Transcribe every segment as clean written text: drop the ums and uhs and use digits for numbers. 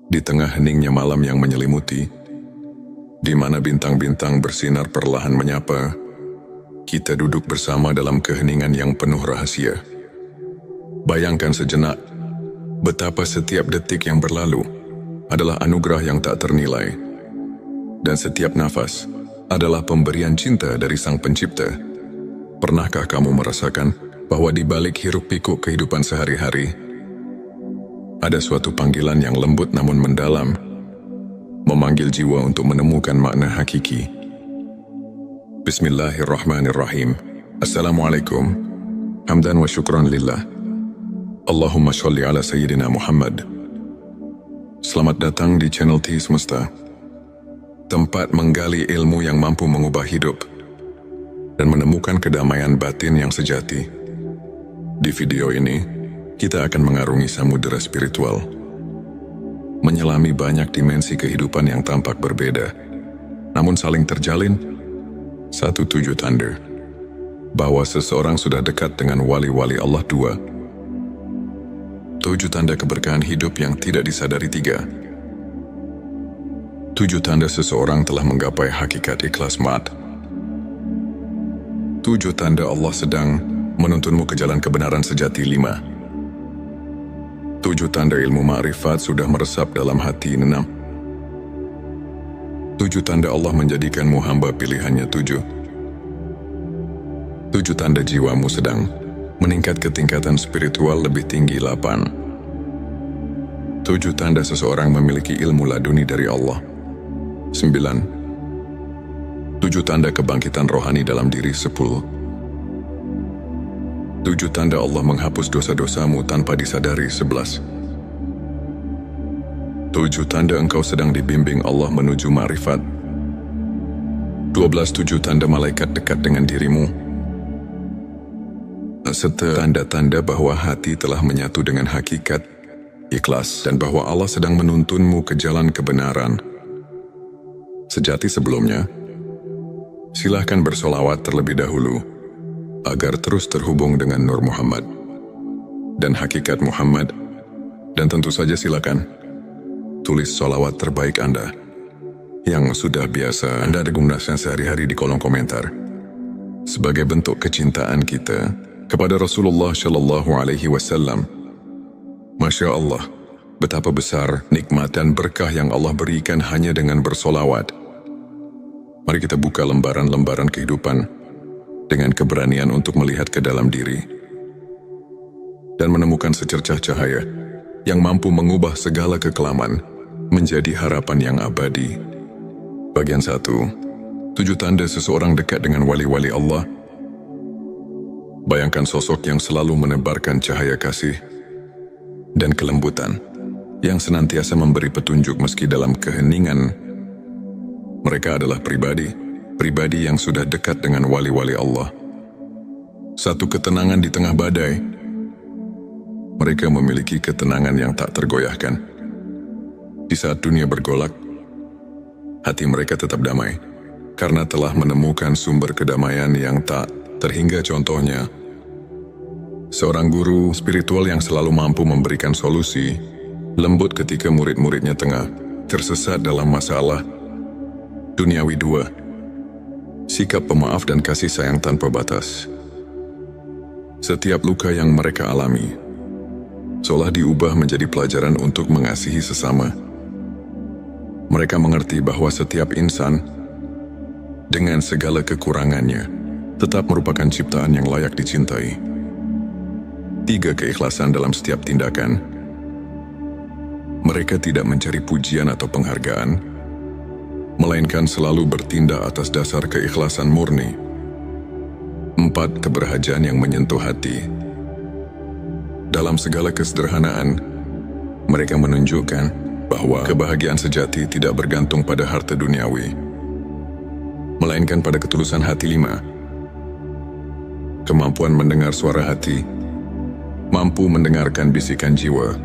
Di tengah heningnya malam yang menyelimuti, di mana bintang-bintang bersinar perlahan menyapa, kita duduk bersama dalam keheningan yang penuh rahasia. Bayangkan sejenak, betapa setiap detik yang berlalu adalah anugerah yang tak ternilai, dan setiap nafas adalah pemberian cinta dari Sang Pencipta. Pernahkah kamu merasakan bahwa di balik hiruk-pikuk kehidupan sehari-hari, ada suatu panggilan yang lembut namun mendalam, memanggil jiwa untuk menemukan makna hakiki? Bismillahirrahmanirrahim. Assalamualaikum. Hamdan wa syukran lillah. Allahumma sholli ala Sayyidina Muhammad. Selamat datang di channel T Semesta, tempat menggali ilmu yang mampu mengubah hidup dan menemukan kedamaian batin yang sejati. Di video ini, kita akan mengarungi samudera spiritual, menyelami banyak dimensi kehidupan yang tampak berbeda, namun saling terjalin satu tujuh tanda bahwa seseorang sudah dekat dengan wali-wali Allah. 2. 7 tanda keberkahan hidup yang tidak disadari. 3. 7 tanda seseorang telah menggapai hakikat ikhlas mat. 7 tanda Allah sedang menuntunmu ke jalan kebenaran sejati. 5. 7 tanda ilmu ma'rifat sudah meresap dalam hati. 6. 7 tanda Allah menjadikanmu hamba pilihannya. 7 tanda jiwamu sedang meningkat ke tingkatan spiritual lebih tinggi. 8. 7 tanda seseorang memiliki ilmu laduni dari Allah. 9. 7 tanda kebangkitan rohani dalam diri. 10. 7 tanda Allah menghapus dosa-dosamu tanpa disadari. 11. 7 tanda engkau sedang dibimbing Allah menuju ma'rifat. 12. 7 tanda malaikat dekat dengan dirimu, serta tanda-tanda bahwa hati telah menyatu dengan hakikat ikhlas dan bahwa Allah sedang menuntunmu ke jalan kebenaran sejati. Sebelumnya, silahkan bersolawat terlebih dahulu agar terus terhubung dengan Nur Muhammad dan hakikat Muhammad. Dan tentu saja silakan tulis solawat terbaik Anda yang sudah biasa Anda gunakan sehari-hari di kolom komentar sebagai bentuk kecintaan kita kepada Rasulullah Shallallahu Alaihi Wasallam. Masya Allah, betapa besar nikmat dan berkah yang Allah berikan hanya dengan bersolawat. Mari kita buka lembaran-lembaran kehidupan dengan keberanian untuk melihat ke dalam diri dan menemukan secercah cahaya yang mampu mengubah segala kekelaman menjadi harapan yang abadi. Bagian 1. 7 tanda seseorang dekat dengan wali-wali Allah. Bayangkan sosok yang selalu menebarkan cahaya kasih dan kelembutan, yang senantiasa memberi petunjuk meski dalam keheningan. Mereka adalah pribadi yang sudah dekat dengan wali-wali Allah. Satu ketenangan di tengah badai. Mereka memiliki ketenangan yang tak tergoyahkan. Di saat dunia bergolak, hati mereka tetap damai, karena telah menemukan sumber kedamaian yang tak terhingga. Contohnya, seorang guru spiritual yang selalu mampu memberikan solusi lembut ketika murid-muridnya tengah tersesat dalam masalah duniawi. 2. Sikap pemaaf dan kasih sayang tanpa batas. Setiap luka yang mereka alami seolah diubah menjadi pelajaran untuk mengasihi sesama. Mereka mengerti bahwa setiap insan dengan segala kekurangannya tetap merupakan ciptaan yang layak dicintai. 3. Keikhlasan dalam setiap tindakan. Mereka tidak mencari pujian atau penghargaan, melainkan selalu bertindak atas dasar keikhlasan murni. 4. Keberhajaan yang menyentuh hati. Dalam segala kesederhanaan, mereka menunjukkan bahwa kebahagiaan sejati tidak bergantung pada harta duniawi, melainkan pada ketulusan hati. 5. Kemampuan mendengar suara hati. Mampu mendengarkan bisikan jiwa.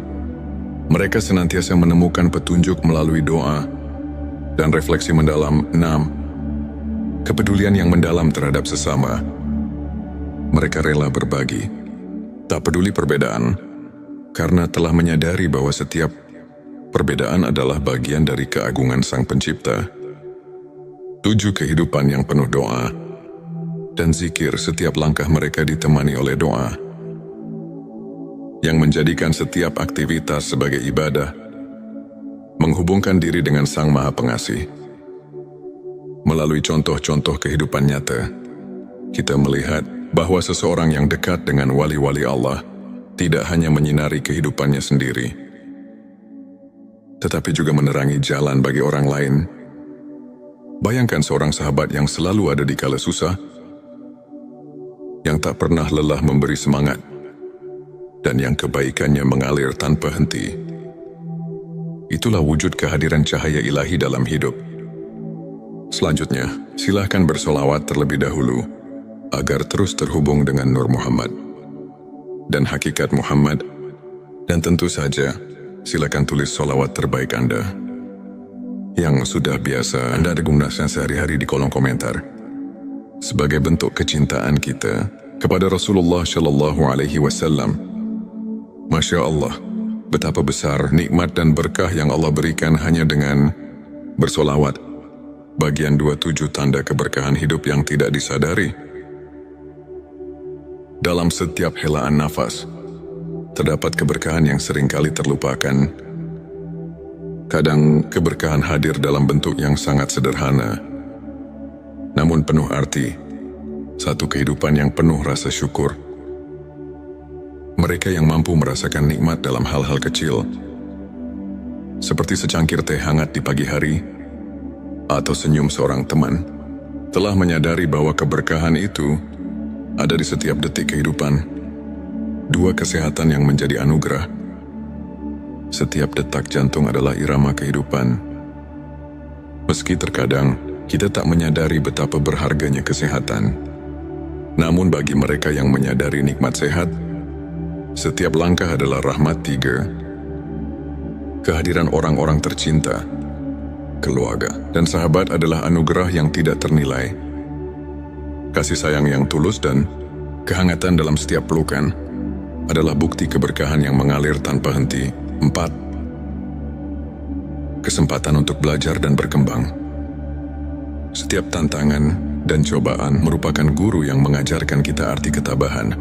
Mereka senantiasa menemukan petunjuk melalui doa dan refleksi mendalam. 6. Kepedulian yang mendalam terhadap sesama. Mereka rela berbagi, tak peduli perbedaan, karena telah menyadari bahwa setiap Perbedaan adalah bagian dari keagungan Sang Pencipta. 7 kehidupan yang penuh doa dan zikir, setiap langkah mereka ditemani oleh doa, yang menjadikan setiap aktivitas sebagai ibadah, menghubungkan diri dengan Sang Maha Pengasih. Melalui contoh-contoh kehidupan nyata, kita melihat bahwa seseorang yang dekat dengan wali-wali Allah tidak hanya menyinari kehidupannya sendiri, tetapi juga menerangi jalan bagi orang lain. Bayangkan seorang sahabat yang selalu ada di kala susah, yang tak pernah lelah memberi semangat, dan yang kebaikannya mengalir tanpa henti. Itulah wujud kehadiran cahaya ilahi dalam hidup. Selanjutnya, silahkan bersolawat terlebih dahulu, agar terus terhubung dengan Nur Muhammad dan hakikat Muhammad. Dan tentu saja, silakan tulis solawat terbaik Anda yang sudah biasa Anda gunakan sehari-hari di kolom komentar, sebagai bentuk kecintaan kita kepada Rasulullah Shallallahu Alaihi Wasallam. Masya Allah, betapa besar nikmat dan berkah yang Allah berikan hanya dengan bersolawat. Bagian 27 tanda keberkahan hidup yang tidak disadari. Dalam setiap helaan nafas, terdapat keberkahan yang seringkali terlupakan. Kadang keberkahan hadir dalam bentuk yang sangat sederhana, namun penuh arti. Satu kehidupan yang penuh rasa syukur. Mereka yang mampu merasakan nikmat dalam hal-hal kecil, seperti secangkir teh hangat di pagi hari, atau senyum seorang teman, telah menyadari bahwa keberkahan itu ada di setiap detik kehidupan. 2 kesehatan yang menjadi anugerah. Setiap detak jantung adalah irama kehidupan. Meski terkadang kita tak menyadari betapa berharganya kesehatan, namun bagi mereka yang menyadari nikmat sehat, setiap langkah adalah rahmat. 3. Kehadiran orang-orang tercinta, keluarga, dan sahabat adalah anugerah yang tidak ternilai. Kasih sayang yang tulus dan kehangatan dalam setiap pelukan adalah bukti keberkahan yang mengalir tanpa henti. 4. Kesempatan untuk belajar dan berkembang. Setiap tantangan dan cobaan merupakan guru yang mengajarkan kita arti ketabahan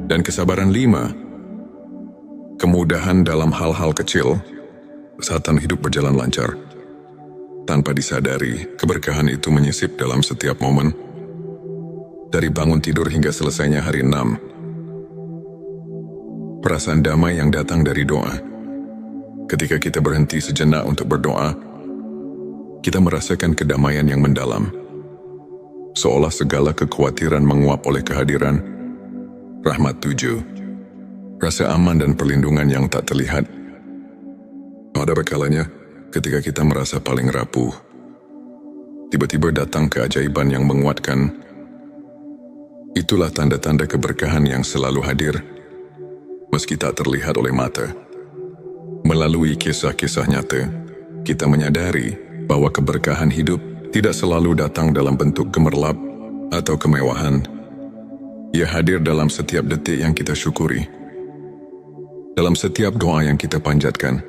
dan kesabaran. 5. Kemudahan dalam hal-hal kecil saat hidup berjalan lancar. Tanpa disadari, keberkahan itu menyisip dalam setiap momen, dari bangun tidur hingga selesainya hari. 6. Perasaan damai yang datang dari doa. Ketika kita berhenti sejenak untuk berdoa, kita merasakan kedamaian yang mendalam, seolah segala kekhawatiran menguap oleh kehadiran rahmat. 7. Rasa aman dan perlindungan yang tak terlihat. Ada kalanya ketika kita merasa paling rapuh, tiba-tiba datang keajaiban yang menguatkan. Itulah tanda-tanda keberkahan yang selalu hadir, meski tak terlihat oleh mata. Melalui kisah-kisah nyata, kita menyadari bahwa keberkahan hidup tidak selalu datang dalam bentuk gemerlap atau kemewahan. Ia hadir dalam setiap detik yang kita syukuri, dalam setiap doa yang kita panjatkan,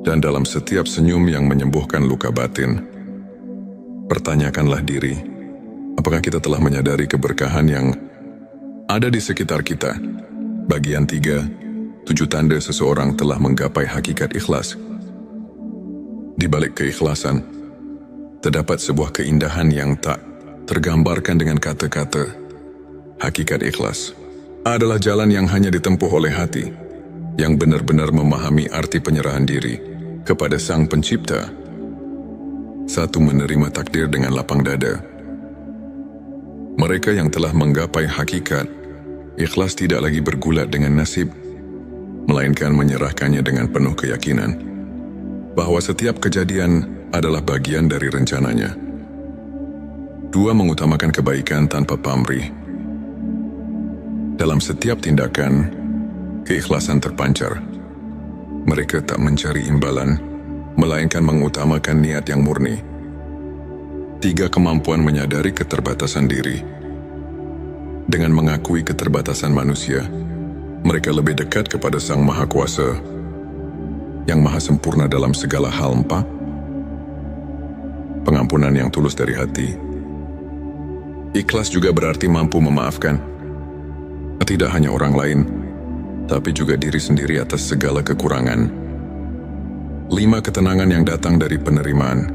dan dalam setiap senyum yang menyembuhkan luka batin. Pertanyakanlah diri, apakah kita telah menyadari keberkahan yang ada di sekitar kita? Bagian 3, 7 tanda seseorang telah menggapai hakikat ikhlas. Di balik keikhlasan, terdapat sebuah keindahan yang tak tergambarkan dengan kata-kata. Hakikat ikhlas adalah jalan yang hanya ditempuh oleh hati, yang benar-benar memahami arti penyerahan diri kepada Sang Pencipta. 1. Menerima takdir dengan lapang dada. Mereka yang telah menggapai hakikat ikhlas tidak lagi bergulat dengan nasib, melainkan menyerahkannya dengan penuh keyakinan bahwa setiap kejadian adalah bagian dari rencananya. 2. Mengutamakan kebaikan tanpa pamrih. Dalam setiap tindakan, keikhlasan terpancar. Mereka tak mencari imbalan, melainkan mengutamakan niat yang murni. 3. Kemampuan menyadari keterbatasan diri. Dengan mengakui keterbatasan manusia, mereka lebih dekat kepada Sang Maha Kuasa. yang maha sempurna dalam segala hal. 4. Pengampunan yang tulus dari hati. Ikhlas juga berarti mampu memaafkan, tidak hanya orang lain, tapi juga diri sendiri atas segala kekurangan. 5. Ketenangan yang datang dari penerimaan.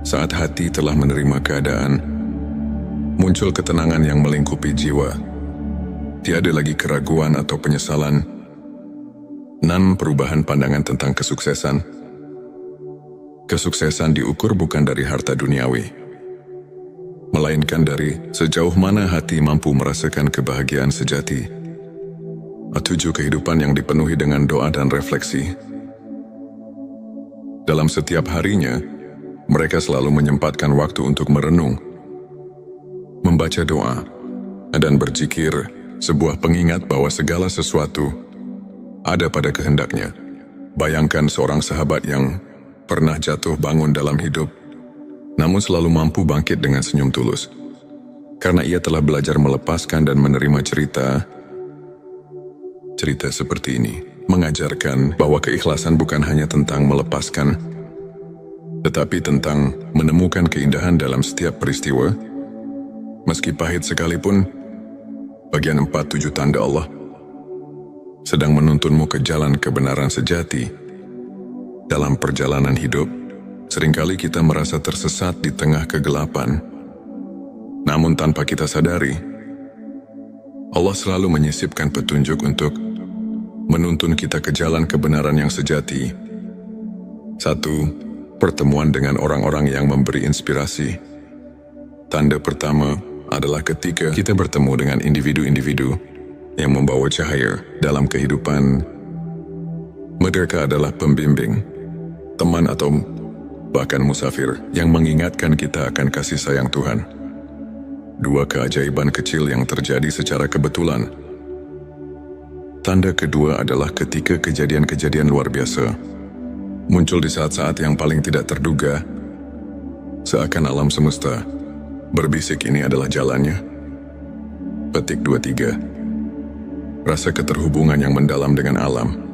Saat hati telah menerima keadaan, muncul ketenangan yang melingkupi jiwa. Tiada lagi keraguan atau penyesalan. 6. Perubahan pandangan tentang kesuksesan. Kesuksesan diukur bukan dari harta duniawi, melainkan dari sejauh mana hati mampu merasakan kebahagiaan sejati. 7. Kehidupan yang dipenuhi dengan doa dan refleksi. Dalam setiap harinya, mereka selalu menyempatkan waktu untuk merenung, membaca doa, dan berzikir, sebuah pengingat bahwa segala sesuatu ada pada kehendaknya. Bayangkan seorang sahabat yang pernah jatuh bangun dalam hidup, namun selalu mampu bangkit dengan senyum tulus. Karena ia telah belajar melepaskan dan menerima cerita seperti ini. Mengajarkan bahwa keikhlasan bukan hanya tentang melepaskan, tetapi tentang menemukan keindahan dalam setiap peristiwa, meski pahit sekalipun. Bagian 4. 7 tanda Allah sedang menuntunmu ke jalan kebenaran sejati. Dalam perjalanan hidup, seringkali kita merasa tersesat di tengah kegelapan. Namun tanpa kita sadari, Allah selalu menyisipkan petunjuk untuk menuntun kita ke jalan kebenaran yang sejati. 1. Pertemuan dengan orang-orang yang memberi inspirasi. Tanda pertama adalah ketika kita bertemu dengan individu-individu yang membawa cahaya dalam kehidupan. Mereka adalah pembimbing, teman atau bahkan musafir yang mengingatkan kita akan kasih sayang Tuhan. 2. Keajaiban kecil yang terjadi secara kebetulan. Tanda kedua adalah ketika kejadian-kejadian luar biasa muncul di saat-saat yang paling tidak terduga, seakan alam semesta berbisik ini adalah jalannya. Petik 23. Rasa keterhubungan yang mendalam dengan alam.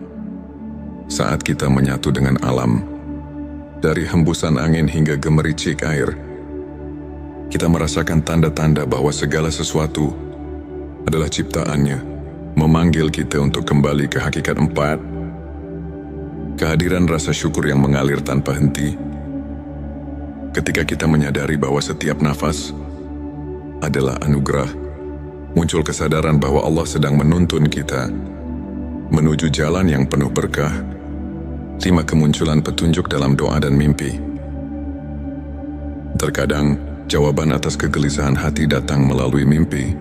Saat kita menyatu dengan alam, dari hembusan angin hingga gemericik air, kita merasakan tanda-tanda bahwa segala sesuatu adalah ciptaannya, memanggil kita untuk kembali ke hakikat. 4. Kehadiran rasa syukur yang mengalir tanpa henti. Ketika kita menyadari bahwa setiap nafas adalah anugerah, muncul kesadaran bahwa Allah sedang menuntun kita menuju jalan yang penuh berkah. 5. Kemunculan petunjuk dalam doa dan mimpi. Terkadang, jawaban atas kegelisahan hati datang melalui mimpi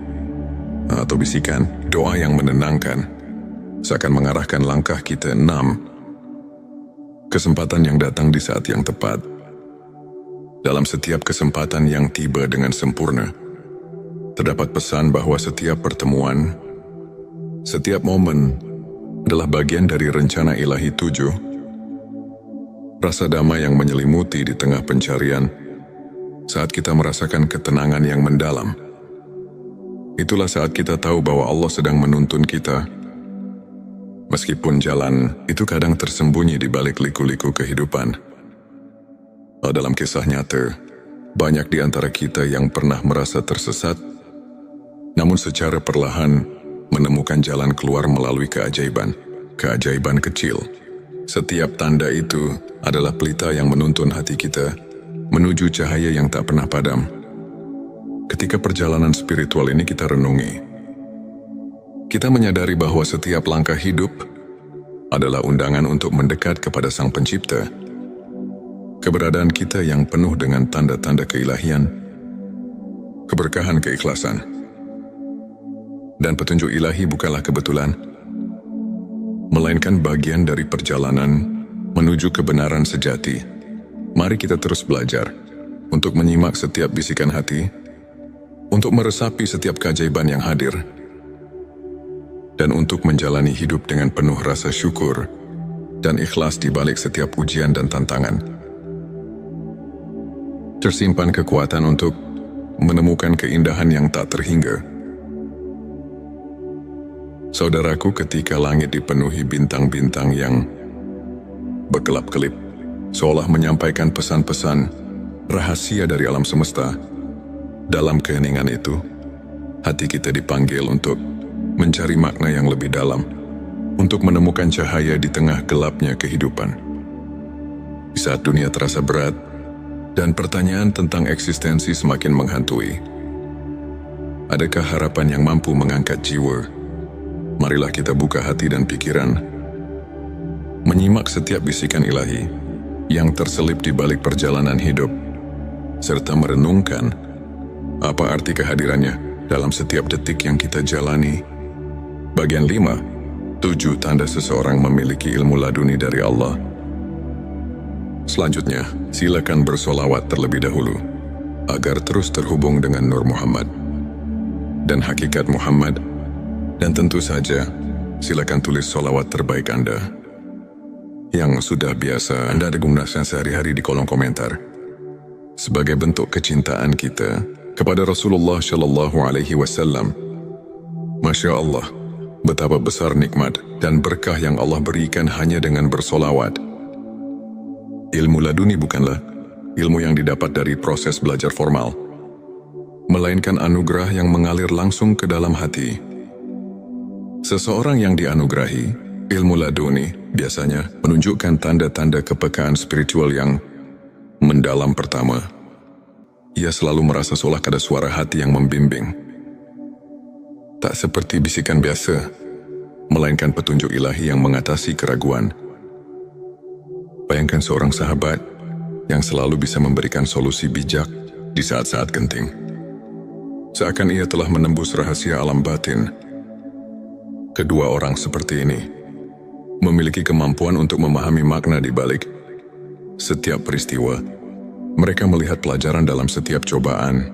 atau bisikan doa yang menenangkan, seakan mengarahkan langkah kita. 6. Kesempatan yang datang di saat yang tepat. Dalam setiap kesempatan yang tiba dengan sempurna, terdapat pesan bahwa setiap pertemuan, setiap momen adalah bagian dari rencana ilahi. 7. Rasa damai yang menyelimuti di tengah pencarian. Saat kita merasakan ketenangan yang mendalam, itulah saat kita tahu bahwa Allah sedang menuntun kita. Meskipun jalan itu kadang tersembunyi di balik liku-liku kehidupan. Dalam kisah nyata, banyak di antara kita yang pernah merasa tersesat, namun secara perlahan menemukan jalan keluar melalui keajaiban kecil. Setiap tanda itu adalah pelita yang menuntun hati kita menuju cahaya yang tak pernah padam. Ketika perjalanan spiritual ini kita renungi, kita menyadari bahwa setiap langkah hidup adalah undangan untuk mendekat kepada Sang Pencipta. Keberadaan kita yang penuh dengan tanda-tanda keilahian, keberkahan keikhlasan, dan petunjuk ilahi bukanlah kebetulan, melainkan bagian dari perjalanan menuju kebenaran sejati. Mari kita terus belajar untuk menyimak setiap bisikan hati, untuk meresapi setiap keajaiban yang hadir, dan untuk menjalani hidup dengan penuh rasa syukur dan ikhlas di balik setiap ujian dan tantangan. Tersimpan kekuatan untuk menemukan keindahan yang tak terhingga. Saudaraku, ketika langit dipenuhi bintang-bintang yang berkelap-kelip, seolah menyampaikan pesan-pesan rahasia dari alam semesta. Dalam keheningan itu, hati kita dipanggil untuk mencari makna yang lebih dalam, untuk menemukan cahaya di tengah gelapnya kehidupan. Di saat dunia terasa berat, dan pertanyaan tentang eksistensi semakin menghantui, adakah harapan yang mampu mengangkat jiwa? Marilah kita buka hati dan pikiran, menyimak setiap bisikan ilahi yang terselip di balik perjalanan hidup, serta merenungkan apa arti kehadirannya dalam setiap detik yang kita jalani. Bagian 5, 7 tanda seseorang memiliki ilmu laduni dari Allah. Selanjutnya, silakan bersolawat terlebih dahulu, agar terus terhubung dengan Nur Muhammad dan hakikat Muhammad. Dan tentu saja, silakan tulis solawat terbaik Anda yang sudah biasa Anda gunakan sehari-hari di kolom komentar, sebagai bentuk kecintaan kita kepada Rasulullah Shallallahu Alaihi Wasallam. Masya Allah, betapa besar nikmat dan berkah yang Allah berikan hanya dengan bersolawat. Ilmu laduni bukanlah ilmu yang didapat dari proses belajar formal, melainkan anugerah yang mengalir langsung ke dalam hati. Seseorang yang dianugerahi ilmu laduni biasanya menunjukkan tanda-tanda kepekaan spiritual yang mendalam. Pertama, ia selalu merasa seolah ada suara hati yang membimbing. Tak seperti bisikan biasa, melainkan petunjuk ilahi yang mengatasi keraguan. Bayangkan seorang sahabat yang selalu bisa memberikan solusi bijak di saat-saat genting. Seakan ia telah menembus rahasia alam batin. Kedua orang seperti ini memiliki kemampuan untuk memahami makna di balik setiap peristiwa. Mereka melihat pelajaran dalam setiap cobaan,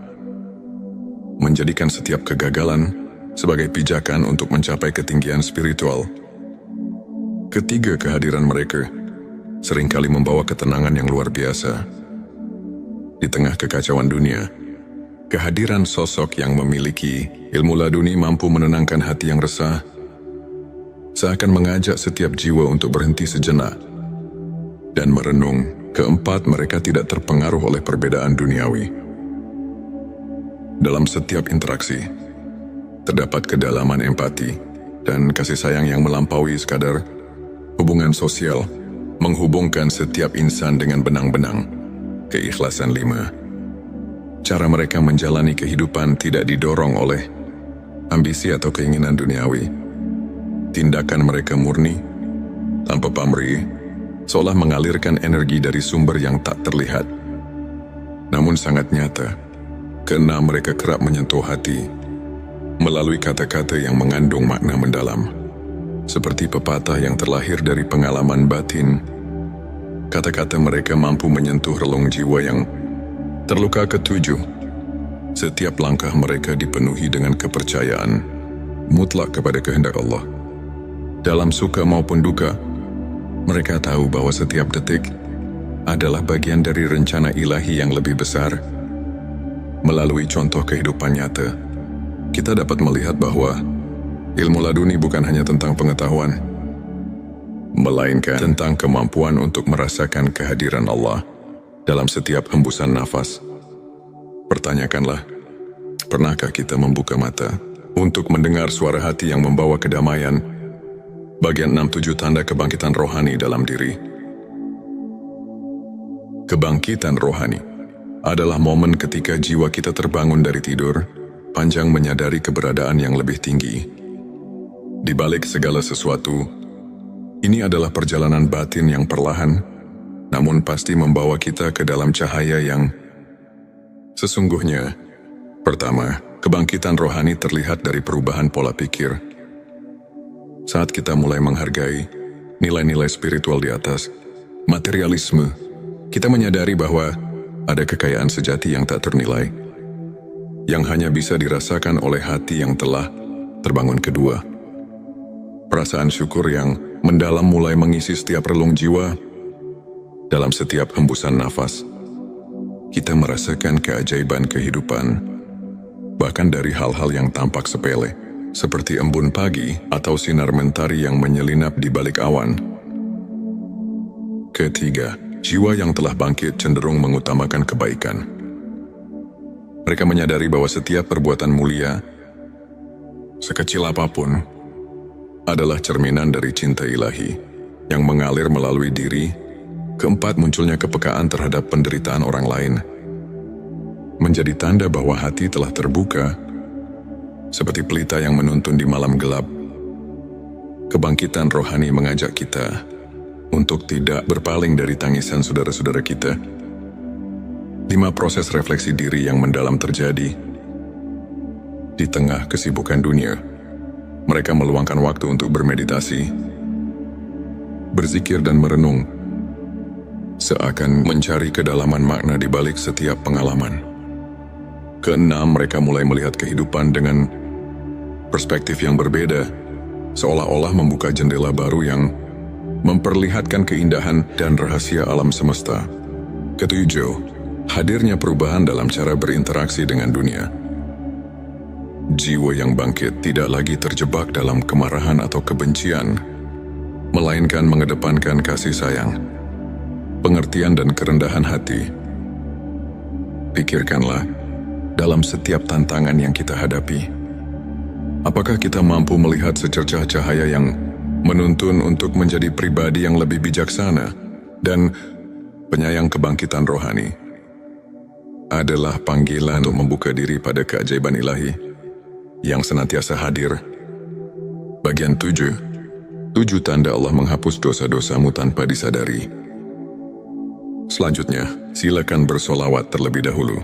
menjadikan setiap kegagalan sebagai pijakan untuk mencapai ketinggian spiritual. Ketiga, kehadiran mereka seringkali membawa ketenangan yang luar biasa. Di tengah kekacauan dunia, kehadiran sosok yang memiliki ilmu laduni mampu menenangkan hati yang resah, seakan mengajak setiap jiwa untuk berhenti sejenak dan merenung. Keempat, mereka tidak terpengaruh oleh perbedaan duniawi. Dalam setiap interaksi, terdapat kedalaman empati dan kasih sayang yang melampaui sekadar hubungan sosial, menghubungkan setiap insan dengan benang-benang keikhlasan. 5, cara mereka menjalani kehidupan tidak didorong oleh ambisi atau keinginan duniawi. Tindakan mereka murni, tanpa pamrih, seolah mengalirkan energi dari sumber yang tak terlihat, namun sangat nyata. Keenam, mereka kerap menyentuh hati melalui kata-kata yang mengandung makna mendalam, seperti pepatah yang terlahir dari pengalaman batin. Kata-kata mereka mampu menyentuh relung jiwa yang terluka. Ketujuh, setiap langkah mereka dipenuhi dengan kepercayaan mutlak kepada kehendak Allah. Dalam suka maupun duka, mereka tahu bahwa setiap detik adalah bagian dari rencana ilahi yang lebih besar. Melalui contoh kehidupan nyata, kita dapat melihat bahwa ilmu laduni bukan hanya tentang pengetahuan, melainkan tentang kemampuan untuk merasakan kehadiran Allah dalam setiap hembusan nafas. Pertanyakanlah, pernahkah kita membuka mata untuk mendengar suara hati yang membawa kedamaian? Bagian 6-7 tanda kebangkitan rohani dalam diri. Kebangkitan rohani adalah momen ketika jiwa kita terbangun dari tidur panjang menyadari keberadaan yang lebih tinggi. Di balik segala sesuatu, ini adalah perjalanan batin yang perlahan, namun pasti membawa kita ke dalam cahaya yang sesungguhnya. Pertama, kebangkitan rohani terlihat dari perubahan pola pikir. Saat kita mulai menghargai nilai-nilai spiritual di atas materialisme, kita menyadari bahwa ada kekayaan sejati yang tak ternilai, yang hanya bisa dirasakan oleh hati yang telah terbangun. Kedua, perasaan syukur yang mendalam mulai mengisi setiap relung jiwa. Dalam setiap hembusan nafas, kita merasakan keajaiban kehidupan, bahkan dari hal-hal yang tampak sepele, seperti embun pagi atau sinar mentari yang menyelinap di balik awan. Ketiga, jiwa yang telah bangkit cenderung mengutamakan kebaikan. Mereka menyadari bahwa setiap perbuatan mulia, sekecil apapun, adalah cerminan dari cinta ilahi yang mengalir melalui diri. Keempat, munculnya kepekaan terhadap penderitaan orang lain menjadi tanda bahwa hati telah terbuka, seperti pelita yang menuntun di malam gelap. Kebangkitan rohani mengajak kita untuk tidak berpaling dari tangisan saudara-saudara kita. 5. Proses refleksi diri yang mendalam terjadi. Di tengah kesibukan dunia, mereka meluangkan waktu untuk bermeditasi, berzikir dan merenung, seakan mencari kedalaman makna di balik setiap pengalaman. Keenam, mereka mulai melihat kehidupan dengan perspektif yang berbeda, seolah-olah membuka jendela baru yang memperlihatkan keindahan dan rahasia alam semesta. Ketujuh, hadirnya perubahan dalam cara berinteraksi dengan dunia. Jiwa yang bangkit tidak lagi terjebak dalam kemarahan atau kebencian, melainkan mengedepankan kasih sayang, pengertian dan kerendahan hati. Pikirkanlah, dalam setiap tantangan yang kita hadapi, apakah kita mampu melihat secercah cahaya yang menuntun untuk menjadi pribadi yang lebih bijaksana dan penyayang? Kebangkitan rohani adalah panggilan untuk membuka diri pada keajaiban ilahi yang senantiasa hadir. Bagian 7. 7 tanda Allah menghapus dosa-dosamu tanpa disadari. Selanjutnya, silakan bersolawat terlebih dahulu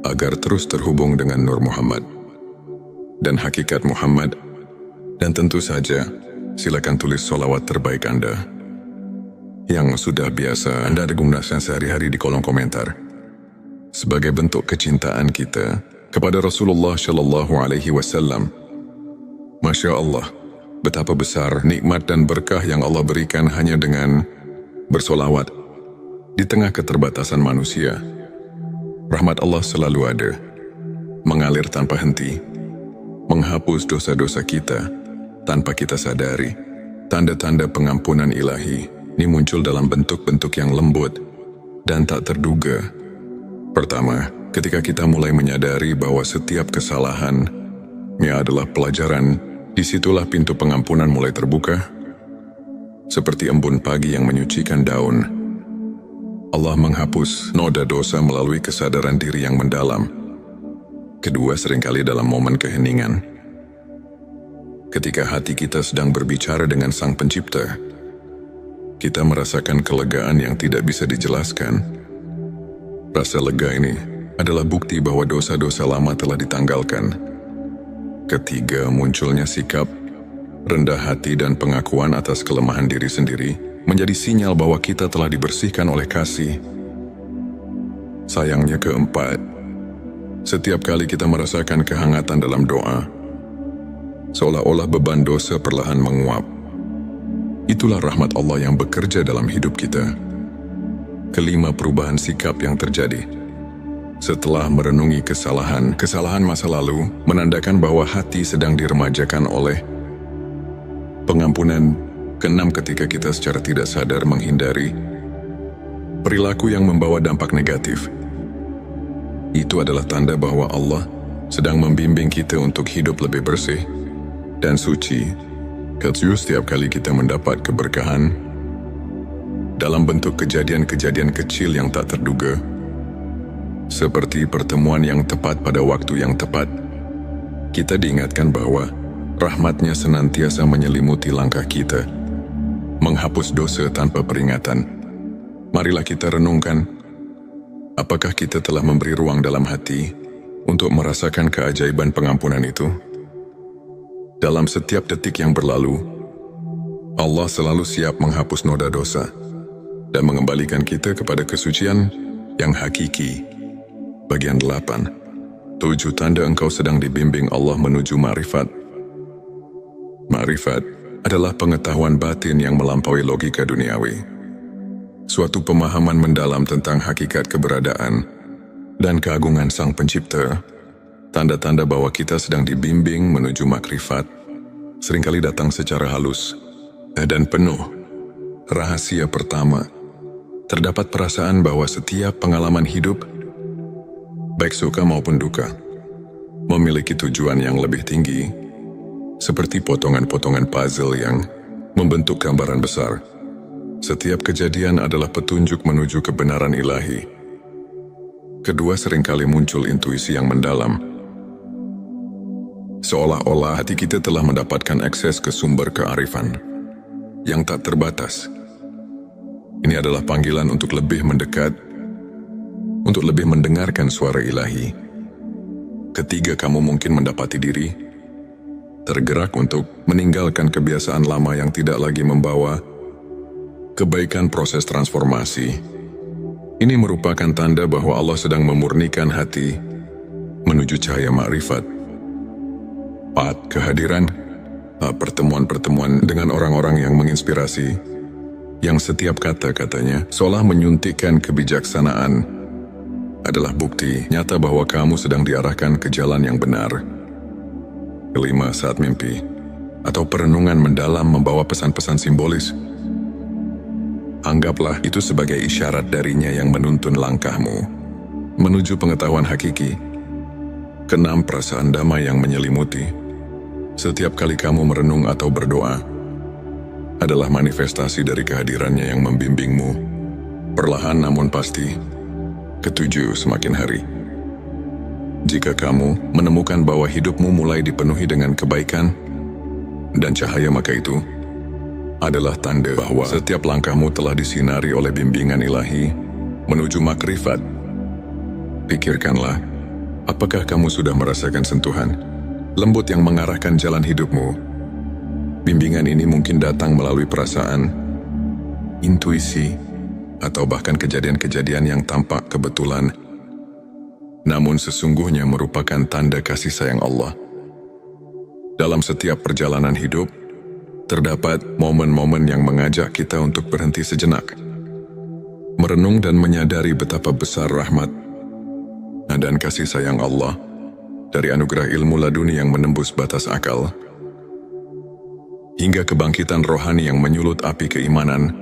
agar terus terhubung dengan Nur Muhammad dan hakikat Muhammad. Dan tentu saja, silakan tulis solawat terbaik Anda yang sudah biasa Anda gunakan sehari-hari di kolom komentar, sebagai bentuk kecintaan kita kepada Rasulullah Shallallahu Alaihi Wasallam. Masya Allah, betapa besar nikmat dan berkah yang Allah berikan hanya dengan bersolawat di tengah keterbatasan manusia. Rahmat Allah selalu ada, mengalir tanpa henti, menghapus dosa-dosa kita tanpa kita sadari. Tanda-tanda pengampunan ilahi ini muncul dalam bentuk-bentuk yang lembut dan tak terduga. Pertama, ketika kita mulai menyadari bahwa setiap kesalahannya adalah pelajaran, disitulah pintu pengampunan mulai terbuka. Seperti embun pagi yang menyucikan daun, Allah menghapus noda dosa melalui kesadaran diri yang mendalam. Kedua, seringkali dalam momen keheningan, ketika hati kita sedang berbicara dengan Sang Pencipta, kita merasakan kelegaan yang tidak bisa dijelaskan. Rasa lega ini adalah bukti bahwa dosa-dosa lama telah ditanggalkan. Ketiga, munculnya sikap rendah hati dan pengakuan atas kelemahan diri sendiri menjadi sinyal bahwa kita telah dibersihkan oleh kasih. Sayangnya, keempat, setiap kali kita merasakan kehangatan dalam doa, seolah-olah beban dosa perlahan menguap. Itulah rahmat Allah yang bekerja dalam hidup kita. Kelima, perubahan sikap yang terjadi setelah merenungi kesalahan masa lalu menandakan bahwa hati sedang diremajakan oleh pengampunan. Keenam, ketika kita secara tidak sadar menghindari perilaku yang membawa dampak negatif, itu adalah tanda bahwa Allah sedang membimbing kita untuk hidup lebih bersih dan suci. Ketujuh, setiap kali kita mendapat keberkahan dalam bentuk kejadian-kejadian kecil yang tak terduga, seperti pertemuan yang tepat pada waktu yang tepat, kita diingatkan bahwa rahmat-Nya senantiasa menyelimuti langkah kita, menghapus dosa tanpa peringatan. Marilah kita renungkan, apakah kita telah memberi ruang dalam hati untuk merasakan keajaiban pengampunan itu? Dalam setiap detik yang berlalu, Allah selalu siap menghapus noda dosa dan mengembalikan kita kepada kesucian yang hakiki. Bagian 8. 7 tanda engkau sedang dibimbing Allah menuju ma'rifat. Ma'rifat adalah pengetahuan batin yang melampaui logika duniawi. Suatu pemahaman mendalam tentang hakikat keberadaan dan keagungan Sang Pencipta. Tanda-tanda bahwa kita sedang dibimbing menuju makrifat seringkali datang secara halus dan penuh rahasia. Pertama, terdapat perasaan bahwa setiap pengalaman hidup, baik suka maupun duka, memiliki tujuan yang lebih tinggi, seperti potongan-potongan puzzle yang membentuk gambaran besar. Setiap kejadian adalah petunjuk menuju kebenaran ilahi. Kedua, seringkali muncul intuisi yang mendalam. Seolah-olah hati kita telah mendapatkan akses ke sumber kearifan yang tak terbatas. Ini adalah panggilan untuk lebih mendekat, untuk lebih mendengarkan suara ilahi. Ketiga, kamu mungkin mendapati diri tergerak untuk meninggalkan kebiasaan lama yang tidak lagi membawa kebaikan. Proses transformasi ini merupakan tanda bahwa Allah sedang memurnikan hati menuju cahaya ma'rifat. 4. Kehadiran pertemuan-pertemuan dengan orang-orang yang menginspirasi, yang setiap kata-katanya seolah menyuntikkan kebijaksanaan, adalah bukti nyata bahwa kamu sedang diarahkan ke jalan yang benar. 5. Saat mimpi atau perenungan mendalam membawa pesan-pesan simbolis, anggaplah itu sebagai isyarat darinya yang menuntun langkahmu menuju pengetahuan hakiki. 6. Perasaan damai yang menyelimuti setiap kali kamu merenung atau berdoa adalah manifestasi dari kehadirannya yang membimbingmu, perlahan namun pasti. 7. Semakin hari, jika kamu menemukan bahwa hidupmu mulai dipenuhi dengan kebaikan dan cahaya, maka itu adalah tanda bahwa setiap langkahmu telah disinari oleh bimbingan ilahi menuju makrifat. Pikirkanlah, apakah kamu sudah merasakan sentuhan lembut yang mengarahkan jalan hidupmu? Bimbingan ini mungkin datang melalui perasaan, intuisi, atau bahkan kejadian-kejadian yang tampak kebetulan, namun sesungguhnya merupakan tanda kasih sayang Allah. Dalam setiap perjalanan hidup, terdapat momen-momen yang mengajak kita untuk berhenti sejenak, merenung dan menyadari betapa besar rahmat dan kasih sayang Allah, dari anugerah ilmu laduni yang menembus batas akal, hingga kebangkitan rohani yang menyulut api keimanan,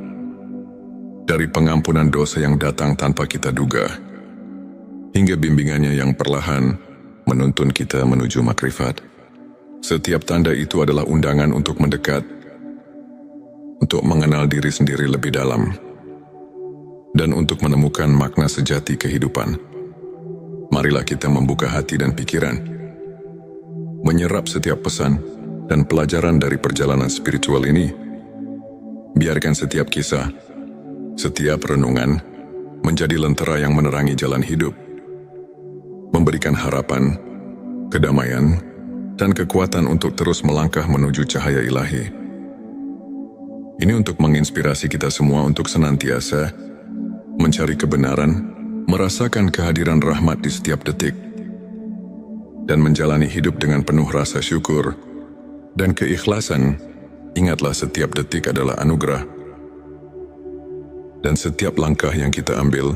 dari pengampunan dosa yang datang tanpa kita duga, hingga bimbingannya yang perlahan menuntun kita menuju makrifat. Setiap tanda itu adalah undangan untuk mendekat, untuk mengenal diri sendiri lebih dalam, dan untuk menemukan makna sejati kehidupan. Marilah kita membuka hati dan pikiran, menyerap setiap pesan dan pelajaran dari perjalanan spiritual ini. Biarkan setiap kisah, setiap renungan menjadi lentera yang menerangi jalan hidup, memberikan harapan, kedamaian, dan kekuatan untuk terus melangkah menuju cahaya ilahi. Ini untuk menginspirasi kita semua untuk senantiasa mencari kebenaran, merasakan kehadiran rahmat di setiap detik, dan menjalani hidup dengan penuh rasa syukur dan keikhlasan. Ingatlah, setiap detik adalah anugerah, dan setiap langkah yang kita ambil,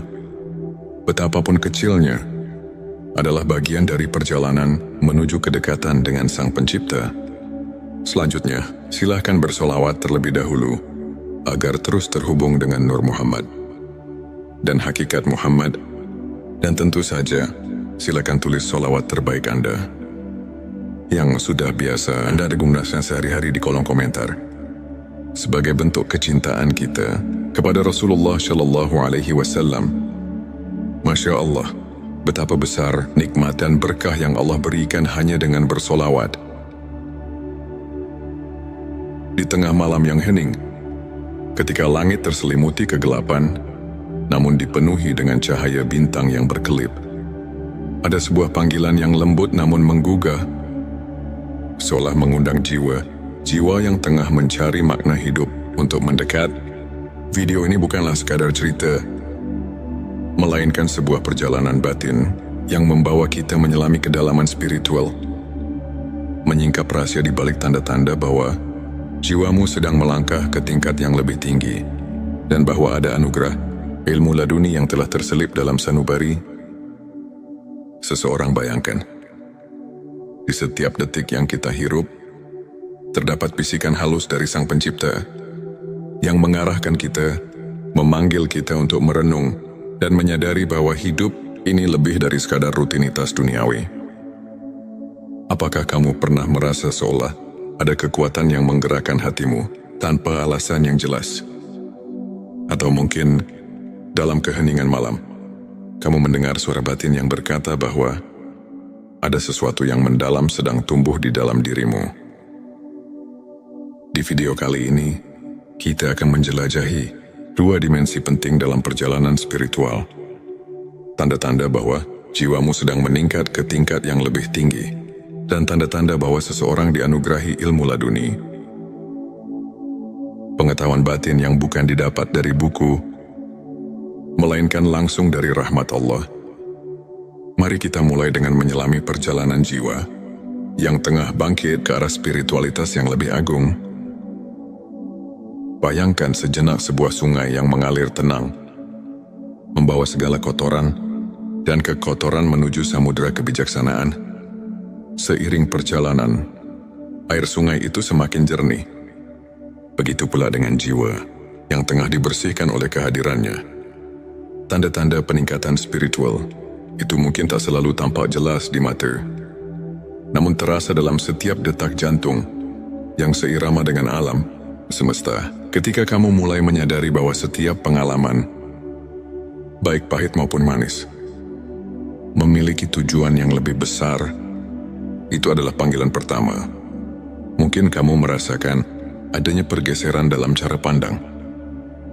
betapapun kecilnya, adalah bagian dari perjalanan menuju kedekatan dengan Sang Pencipta. Selanjutnya, silakan bersolawat terlebih dahulu agar terus terhubung dengan Nur Muhammad dan hakikat Muhammad, dan tentu saja silakan tulis solawat terbaik Anda yang sudah biasa Anda gunakan sehari-hari di kolom komentar, sebagai bentuk kecintaan kita kepada Rasulullah Shallallahu Alaihi Wasallam. Masya Allah, betapa besar nikmat dan berkah yang Allah berikan hanya dengan bersolawat. Di tengah malam yang hening, ketika langit terselimuti kegelapan, namun dipenuhi dengan cahaya bintang yang berkelip, ada sebuah panggilan yang lembut namun menggugah, seolah mengundang jiwa yang tengah mencari makna hidup untuk mendekat. Video ini bukanlah sekadar cerita, melainkan sebuah perjalanan batin yang membawa kita menyelami kedalaman spiritual, menyingkap rahasia di balik tanda-tanda bahwa jiwamu sedang melangkah ke tingkat yang lebih tinggi, dan bahwa ada anugerah ilmu laduni yang telah terselip dalam sanubari. Seseorang bayangkan, di setiap detik yang kita hirup, terdapat bisikan halus dari Sang Pencipta yang mengarahkan kita memanggil kita untuk merenung dan menyadari bahwa hidup ini lebih dari sekadar rutinitas duniawi. Apakah kamu pernah merasa seolah ada kekuatan yang menggerakkan hatimu tanpa alasan yang jelas? Atau mungkin dalam keheningan malam, kamu mendengar suara batin yang berkata bahwa ada sesuatu yang mendalam sedang tumbuh di dalam dirimu. Di video kali ini, kita akan menjelajahi dua dimensi penting dalam perjalanan spiritual. Tanda-tanda bahwa jiwamu sedang meningkat ke tingkat yang lebih tinggi, dan tanda-tanda bahwa seseorang dianugerahi ilmu laduni. Pengetahuan batin yang bukan didapat dari buku, melainkan langsung dari rahmat Allah. Mari kita mulai dengan menyelami perjalanan jiwa yang tengah bangkit ke arah spiritualitas yang lebih agung. Bayangkan sejenak sebuah sungai yang mengalir tenang, membawa segala kotoran dan kekotoran menuju samudera kebijaksanaan. Seiring perjalanan, air sungai itu semakin jernih. Begitu pula dengan jiwa yang tengah dibersihkan oleh kehadirannya. Tanda-tanda peningkatan spiritual itu mungkin tak selalu tampak jelas di mata, namun terasa dalam setiap detak jantung yang seirama dengan alam semesta. Ketika kamu mulai menyadari bahwa setiap pengalaman, baik pahit maupun manis, memiliki tujuan yang lebih besar, itu adalah panggilan pertama. Mungkin kamu merasakan adanya pergeseran dalam cara pandang,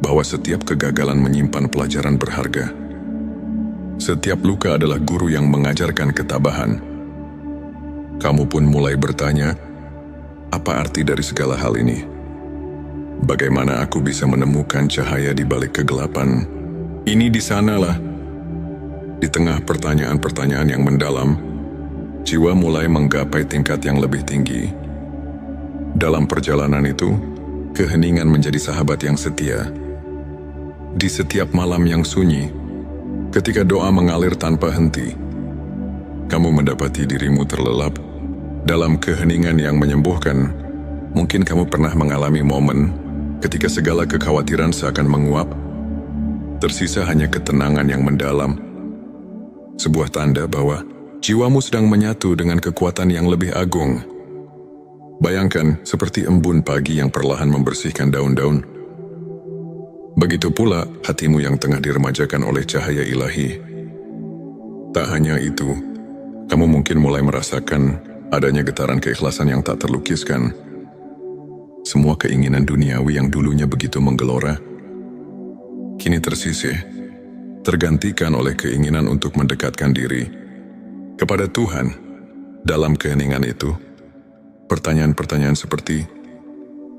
bahwa setiap kegagalan menyimpan pelajaran berharga. Setiap luka adalah guru yang mengajarkan ketabahan. Kamu pun mulai bertanya, apa arti dari segala hal ini? Bagaimana aku bisa menemukan cahaya di balik kegelapan? Ini di sanalah. Di tengah pertanyaan-pertanyaan yang mendalam, jiwa mulai menggapai tingkat yang lebih tinggi. Dalam perjalanan itu, keheningan menjadi sahabat yang setia. Di setiap malam yang sunyi, ketika doa mengalir tanpa henti, kamu mendapati dirimu terlelap dalam keheningan yang menyembuhkan. Mungkin kamu pernah mengalami momen ketika segala kekhawatiran seakan menguap, tersisa hanya ketenangan yang mendalam. Sebuah tanda bahwa jiwamu sedang menyatu dengan kekuatan yang lebih agung. Bayangkan seperti embun pagi yang perlahan membersihkan daun-daun. Begitu pula hatimu yang tengah diremajakan oleh cahaya ilahi. Tak hanya itu, kamu mungkin mulai merasakan adanya getaran keikhlasan yang tak terlukiskan. Semua keinginan duniawi yang dulunya begitu menggelora, kini tersisih, tergantikan oleh keinginan untuk mendekatkan diri kepada Tuhan. Dalam keheningan itu, pertanyaan-pertanyaan seperti,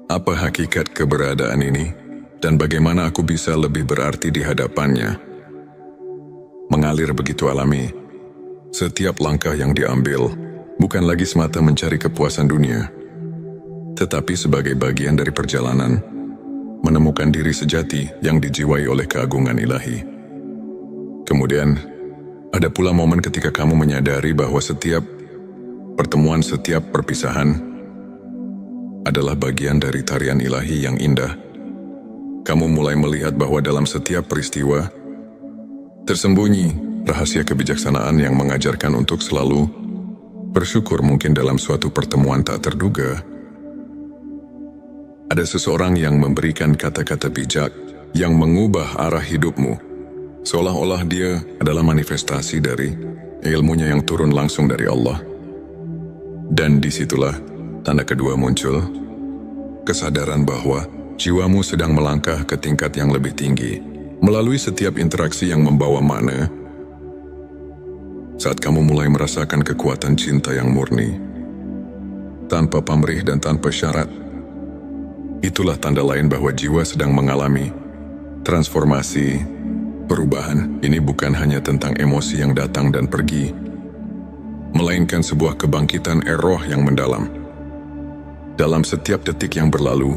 apa hakikat keberadaan ini dan bagaimana aku bisa lebih berarti di hadapannya, mengalir begitu alami. Setiap langkah yang diambil bukan lagi semata mencari kepuasan dunia, tetapi sebagai bagian dari perjalanan menemukan diri sejati yang dijiwai oleh keagungan ilahi. Kemudian, ada pula momen ketika kamu menyadari bahwa setiap pertemuan, setiap perpisahan adalah bagian dari tarian ilahi yang indah. Kamu mulai melihat bahwa dalam setiap peristiwa tersembunyi rahasia kebijaksanaan yang mengajarkan untuk selalu bersyukur. Mungkin dalam suatu pertemuan tak terduga, ada seseorang yang memberikan kata-kata bijak yang mengubah arah hidupmu, seolah-olah dia adalah manifestasi dari ilmunya yang turun langsung dari Allah. Dan disitulah tanda kedua muncul, kesadaran bahwa jiwamu sedang melangkah ke tingkat yang lebih tinggi melalui setiap interaksi yang membawa makna. Saat kamu mulai merasakan kekuatan cinta yang murni, tanpa pamrih dan tanpa syarat, itulah tanda lain bahwa jiwa sedang mengalami transformasi, perubahan. Ini bukan hanya tentang emosi yang datang dan pergi, melainkan sebuah kebangkitan roh yang mendalam. Dalam setiap detik yang berlalu,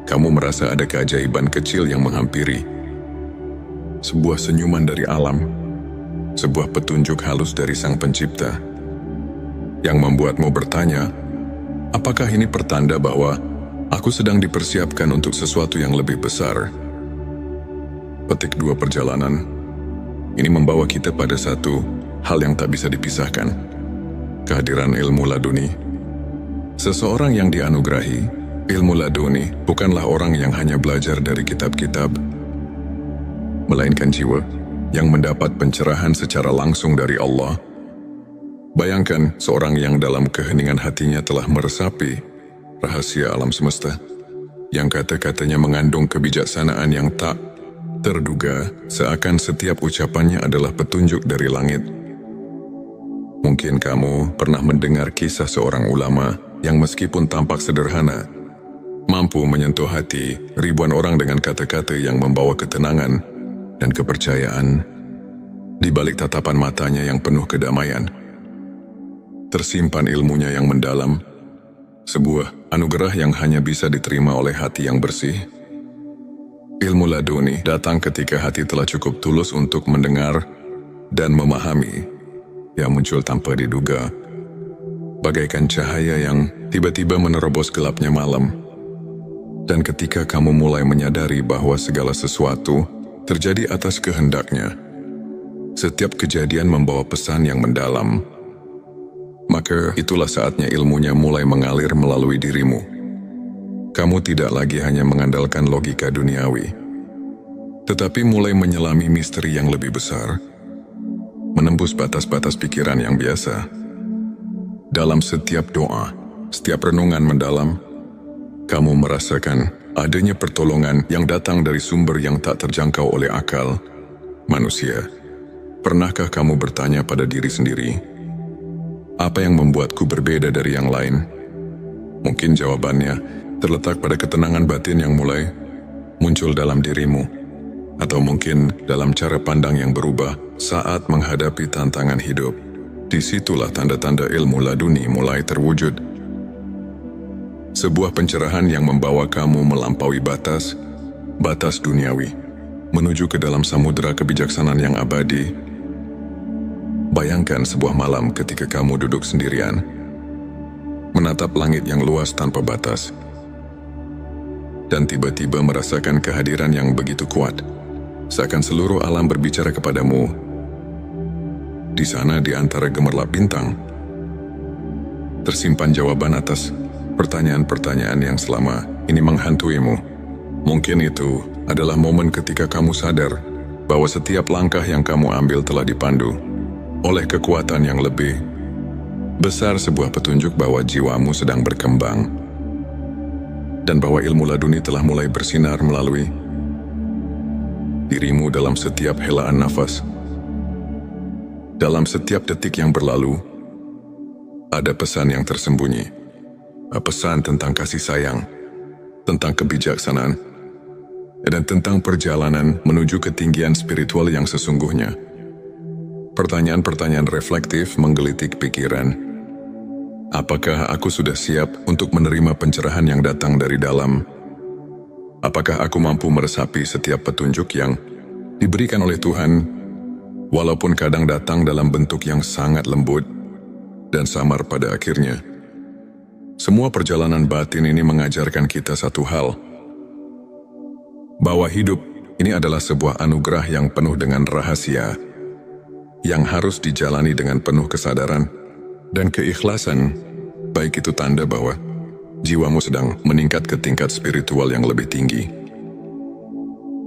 kamu merasa ada keajaiban kecil yang menghampiri. Sebuah senyuman dari alam, sebuah petunjuk halus dari Sang Pencipta, yang membuatmu bertanya, apakah ini pertanda bahwa aku sedang dipersiapkan untuk sesuatu yang lebih besar? petik 2 perjalanan. Ini membawa kita pada satu hal yang tak bisa dipisahkan. Kehadiran ilmu laduni. Seseorang yang dianugerahi ilmu laduni bukanlah orang yang hanya belajar dari kitab-kitab, melainkan jiwa yang mendapat pencerahan secara langsung dari Allah. Bayangkan seorang yang dalam keheningan hatinya telah meresapi rahasia alam semesta, yang kata-katanya mengandung kebijaksanaan yang tak terduga, seakan setiap ucapannya adalah petunjuk dari langit. Mungkin kamu pernah mendengar kisah seorang ulama yang meskipun tampak sederhana, mampu menyentuh hati ribuan orang dengan kata-kata yang membawa ketenangan dan kepercayaan. Di balik tatapan matanya yang penuh kedamaian, tersimpan ilmunya yang mendalam, sebuah anugerah yang hanya bisa diterima oleh hati yang bersih. Ilmu laduni datang ketika hati telah cukup tulus untuk mendengar dan memahami, yang muncul tanpa diduga, bagaikan cahaya yang tiba-tiba menerobos gelapnya malam. Dan ketika kamu mulai menyadari bahwa segala sesuatu terjadi atas kehendaknya, setiap kejadian membawa pesan yang mendalam, maka itulah saatnya ilmunya mulai mengalir melalui dirimu. Kamu tidak lagi hanya mengandalkan logika duniawi, tetapi mulai menyelami misteri yang lebih besar, menembus batas-batas pikiran yang biasa. Dalam setiap doa, setiap renungan mendalam, kamu merasakan adanya pertolongan yang datang dari sumber yang tak terjangkau oleh akal manusia. Pernahkah kamu bertanya pada diri sendiri, apa yang membuatku berbeda dari yang lain? Mungkin jawabannya terletak pada ketenangan batin yang mulai muncul dalam dirimu, atau mungkin dalam cara pandang yang berubah saat menghadapi tantangan hidup. Disitulah tanda-tanda ilmu laduni mulai terwujud. Sebuah pencerahan yang membawa kamu melampaui batas duniawi, menuju ke dalam samudera kebijaksanaan yang abadi. Bayangkan sebuah malam ketika kamu duduk sendirian, menatap langit yang luas tanpa batas, dan tiba-tiba merasakan kehadiran yang begitu kuat, seakan seluruh alam berbicara kepadamu. Di sana, di antara gemerlap bintang, tersimpan jawaban atas pertanyaan-pertanyaan yang selama ini menghantuimu. Mungkin itu adalah momen ketika kamu sadar bahwa setiap langkah yang kamu ambil telah dipandu oleh kekuatan yang lebih besar, sebuah petunjuk bahwa jiwamu sedang berkembang, dan bahwa ilmu laduni telah mulai bersinar melalui dirimu dalam setiap helaan nafas. Dalam setiap detik yang berlalu, ada pesan yang tersembunyi. Pesan tentang kasih sayang, tentang kebijaksanaan, dan tentang perjalanan menuju ketinggian spiritual yang sesungguhnya. Pertanyaan-pertanyaan reflektif menggelitik pikiran. Apakah aku sudah siap untuk menerima pencerahan yang datang dari dalam? Apakah aku mampu meresapi setiap petunjuk yang diberikan oleh Tuhan, walaupun kadang datang dalam bentuk yang sangat lembut dan samar pada akhirnya? Semua perjalanan batin ini mengajarkan kita satu hal, bahwa hidup ini adalah sebuah anugerah yang penuh dengan rahasia, yang harus dijalani dengan penuh kesadaran dan keikhlasan, baik itu tanda bahwa jiwamu sedang meningkat ke tingkat spiritual yang lebih tinggi,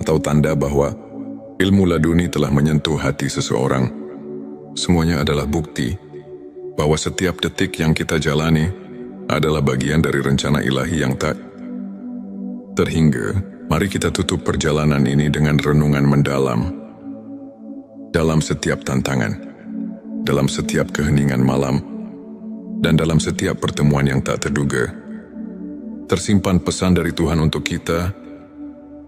atau tanda bahwa ilmu laduni telah menyentuh hati seseorang. Semuanya adalah bukti bahwa setiap detik yang kita jalani adalah bagian dari rencana ilahi yang tak terhingga. Mari kita tutup perjalanan ini dengan renungan mendalam. Dalam setiap tantangan, dalam setiap keheningan malam, dan dalam setiap pertemuan yang tak terduga, tersimpan pesan dari Tuhan untuk kita,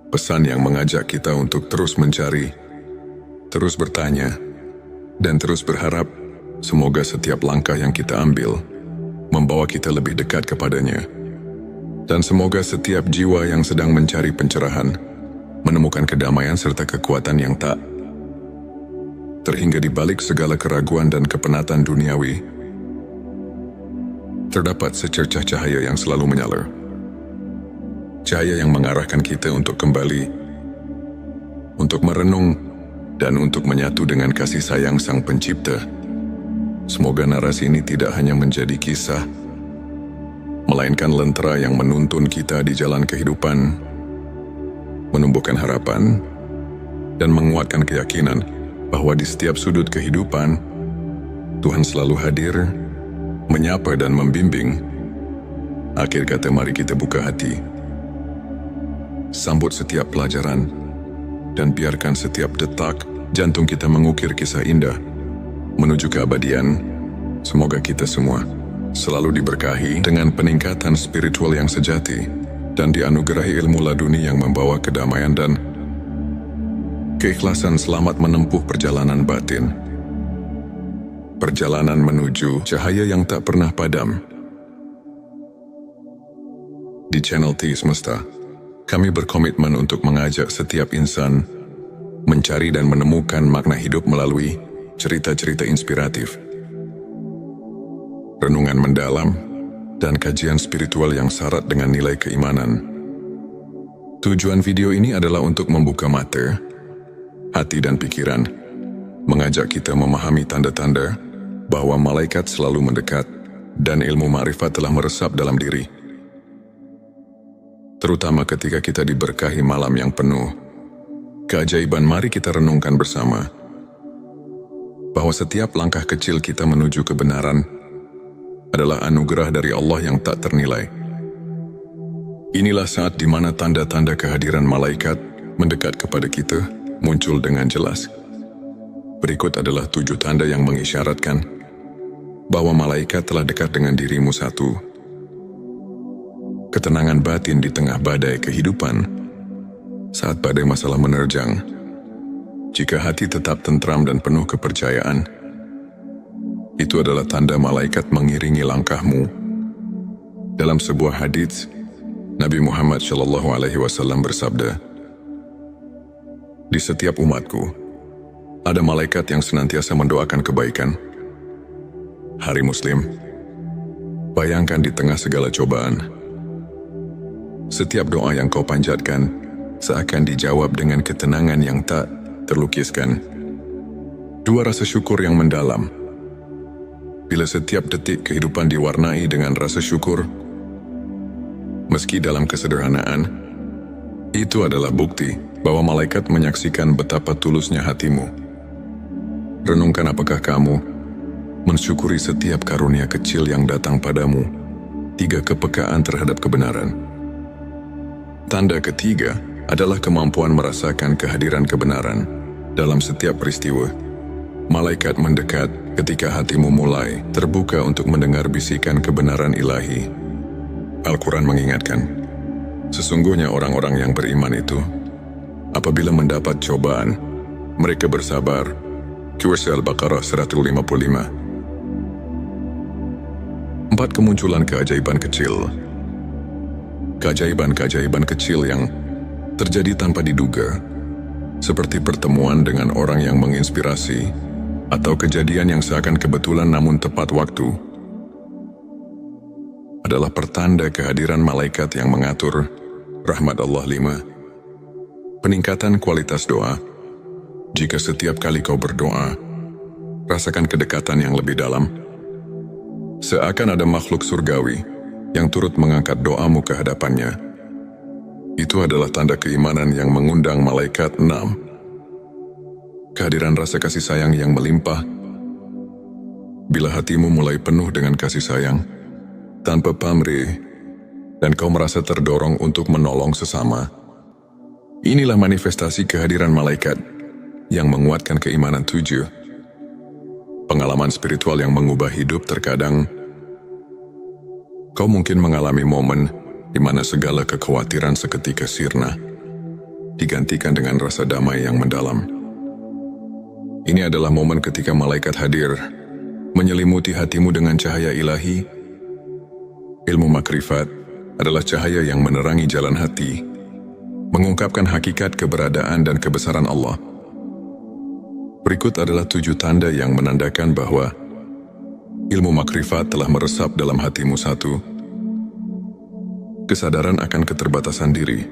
pesan yang mengajak kita untuk terus mencari, terus bertanya, dan terus berharap. Semoga setiap langkah yang kita ambil membawa kita lebih dekat kepadanya, dan semoga setiap jiwa yang sedang mencari pencerahan menemukan kedamaian serta kekuatan yang tak terhingga di balik segala keraguan dan kepenatan duniawi. Terdapat secercah cahaya yang selalu menyala, cahaya yang mengarahkan kita untuk kembali untuk merenung, dan untuk menyatu dengan kasih sayang Sang Pencipta. Semoga narasi ini tidak hanya menjadi kisah, melainkan lentera yang menuntun kita di jalan kehidupan, menumbuhkan harapan, dan menguatkan keyakinan bahwa di setiap sudut kehidupan, Tuhan selalu hadir, menyapa dan membimbing. Akhir kata, mari kita buka hati, sambut setiap pelajaran, dan biarkan setiap detak jantung kita mengukir kisah indah menuju keabadian. Semoga kita semua selalu diberkahi dengan peningkatan spiritual yang sejati dan dianugerahi ilmu laduni yang membawa kedamaian dan keikhlasan selamat menempuh perjalanan batin. Perjalanan menuju cahaya yang tak pernah padam. Di channel T Semesta, kami berkomitmen untuk mengajak setiap insan mencari dan menemukan makna hidup melalui cerita-cerita inspiratif, renungan mendalam, dan kajian spiritual yang syarat dengan nilai keimanan. Tujuan video ini adalah untuk membuka mata, hati dan pikiran, mengajak kita memahami tanda-tanda bahwa malaikat selalu mendekat dan ilmu ma'rifat telah meresap dalam diri. Terutama ketika kita diberkahi malam yang penuh keajaiban, mari kita renungkan bersama bahwa setiap langkah kecil kita menuju kebenaran adalah anugerah dari Allah yang tak ternilai. Inilah saat di mana tanda-tanda kehadiran malaikat mendekat kepada kita muncul dengan jelas. Berikut adalah 7 tanda yang mengisyaratkan bahwa malaikat telah dekat dengan dirimu. 1. Ketenangan batin di tengah badai kehidupan. Saat badai masalah menerjang, jika hati tetap tentram dan penuh kepercayaan, itu adalah tanda malaikat mengiringi langkahmu. Dalam sebuah hadits, Nabi Muhammad SAW bersabda, "Di setiap umatku, ada malaikat yang senantiasa mendoakan kebaikan." Hari Muslim, bayangkan di tengah segala cobaan, setiap doa yang kau panjatkan seakan dijawab dengan ketenangan yang tak terlukiskan. 2. Rasa syukur yang mendalam. Bila setiap detik kehidupan diwarnai dengan rasa syukur, meski dalam kesederhanaan, itu adalah bukti bahwa malaikat menyaksikan betapa tulusnya hatimu. Renungkan, apakah kamu mensyukuri setiap karunia kecil yang datang padamu? 3. Kepekaan terhadap kebenaran. Tanda ketiga adalah kemampuan merasakan kehadiran kebenaran dalam setiap peristiwa. Malaikat mendekat ketika hatimu mulai terbuka untuk mendengar bisikan kebenaran ilahi. Al-Quran mengingatkan, sesungguhnya orang-orang yang beriman itu, apabila mendapat cobaan, mereka bersabar. Surah Al-Baqarah 155. 4. Kemunculan keajaiban kecil. Keajaiban-keajaiban kecil yang terjadi tanpa diduga, seperti pertemuan dengan orang yang menginspirasi, atau kejadian yang seakan kebetulan namun tepat waktu, adalah pertanda kehadiran malaikat yang mengatur rahmat Allah. 5. Peningkatan kualitas doa. Jika setiap kali kau berdoa, rasakan kedekatan yang lebih dalam, seakan ada makhluk surgawi yang turut mengangkat doamu ke hadapannya. Itu adalah tanda keimanan yang mengundang malaikat. 6. Kehadiran rasa kasih sayang yang melimpah. Bila hatimu mulai penuh dengan kasih sayang, tanpa pamrih, dan kau merasa terdorong untuk menolong sesama, inilah manifestasi kehadiran malaikat yang menguatkan keimanan. 7. Pengalaman spiritual yang mengubah hidup. Terkadang, kau mungkin mengalami momen di mana segala kekhawatiran seketika sirna, digantikan dengan rasa damai yang mendalam. Ini adalah momen ketika malaikat hadir, menyelimuti hatimu dengan cahaya ilahi. Ilmu makrifat adalah cahaya yang menerangi jalan hati, mengungkapkan hakikat keberadaan dan kebesaran Allah. Berikut adalah 7 tanda yang menandakan bahwa ilmu makrifat telah meresap dalam hatimu. 1. Kesadaran akan keterbatasan diri.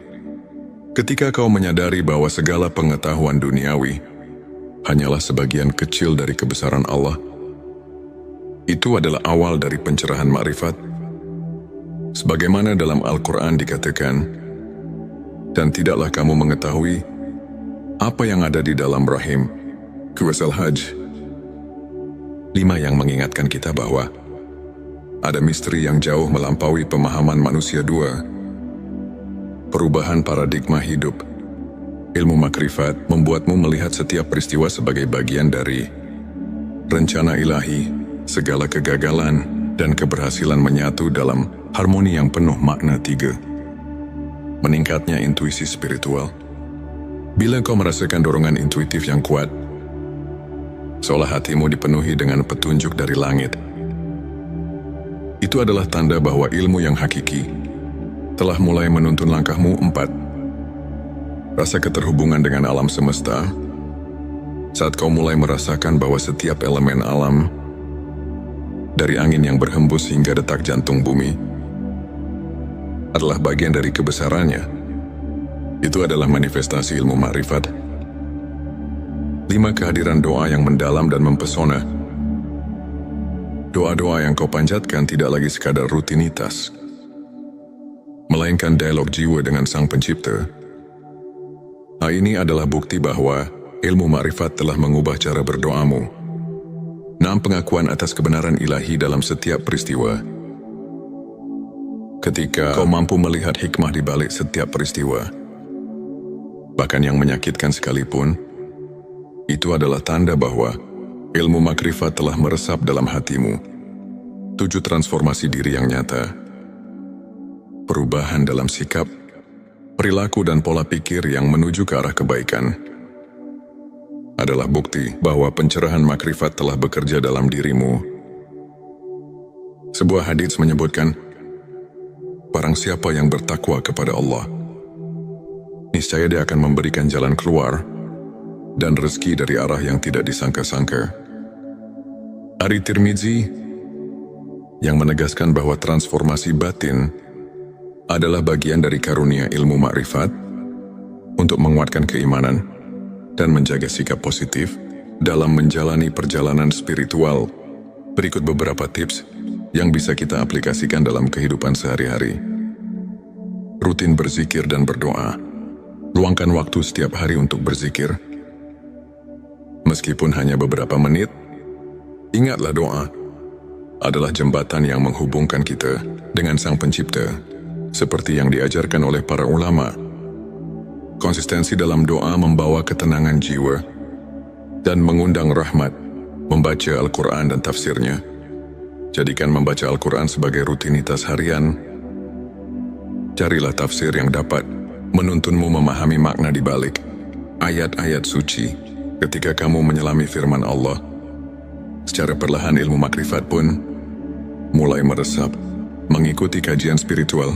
Ketika kau menyadari bahwa segala pengetahuan duniawi hanyalah sebagian kecil dari kebesaran Allah, itu adalah awal dari pencerahan makrifat. Sebagaimana dalam Al-Quran dikatakan, dan tidaklah kamu mengetahui apa yang ada di dalam rahim. Surah Al-Hajj 5 yang mengingatkan kita bahwa ada misteri yang jauh melampaui pemahaman manusia. 2. Perubahan paradigma hidup. Ilmu makrifat membuatmu melihat setiap peristiwa sebagai bagian dari rencana ilahi. Segala kegagalan dan keberhasilan menyatu dalam harmoni yang penuh makna. 3. Meningkatnya intuisi spiritual. Bila kau merasakan dorongan intuitif yang kuat, seolah hatimu dipenuhi dengan petunjuk dari langit, itu adalah tanda bahwa ilmu yang hakiki telah mulai menuntun langkahmu. 4. Rasa keterhubungan dengan alam semesta. Saat kau mulai merasakan bahwa setiap elemen alam, dari angin yang berhembus hingga detak jantung bumi, adalah bagian dari kebesarannya, itu adalah manifestasi ilmu makrifat. 5. Kehadiran doa yang mendalam dan mempesona. Doa-doa yang kau panjatkan tidak lagi sekadar rutinitas, melainkan dialog jiwa dengan Sang Pencipta. Hal ini adalah bukti bahwa ilmu makrifat telah mengubah cara berdoamu. 6. Pengakuan atas kebenaran ilahi dalam setiap peristiwa. Ketika kau mampu melihat hikmah di balik setiap peristiwa, bahkan yang menyakitkan sekalipun, itu adalah tanda bahwa ilmu makrifat telah meresap dalam hatimu. 7. Transformasi diri yang nyata. Perubahan dalam sikap, perilaku dan pola pikir yang menuju ke arah kebaikan adalah bukti bahwa pencerahan makrifat telah bekerja dalam dirimu. Sebuah hadits menyebutkan, barang siapa yang bertakwa kepada Allah, niscaya dia akan memberikan jalan keluar dan rezeki dari arah yang tidak disangka-sangka. Hadits Tirmizi yang menegaskan bahwa transformasi batin adalah bagian dari karunia ilmu makrifat untuk menguatkan keimanan dan menjaga sikap positif dalam menjalani perjalanan spiritual. Berikut beberapa tips yang bisa kita aplikasikan dalam kehidupan sehari-hari. Rutin berzikir dan berdoa. Luangkan waktu setiap hari untuk berzikir. Meskipun hanya beberapa menit, ingatlah doa adalah jembatan yang menghubungkan kita dengan Sang Pencipta, seperti yang diajarkan oleh para ulama. Konsistensi dalam doa membawa ketenangan jiwa dan mengundang rahmat. Membaca Al-Quran dan tafsirnya. Jadikan membaca Al-Quran sebagai rutinitas harian. Carilah tafsir yang dapat menuntunmu memahami makna di balik ayat-ayat suci. Ketika kamu menyelami firman Allah, secara perlahan ilmu makrifat pun mulai meresap. Mengikuti kajian spiritual.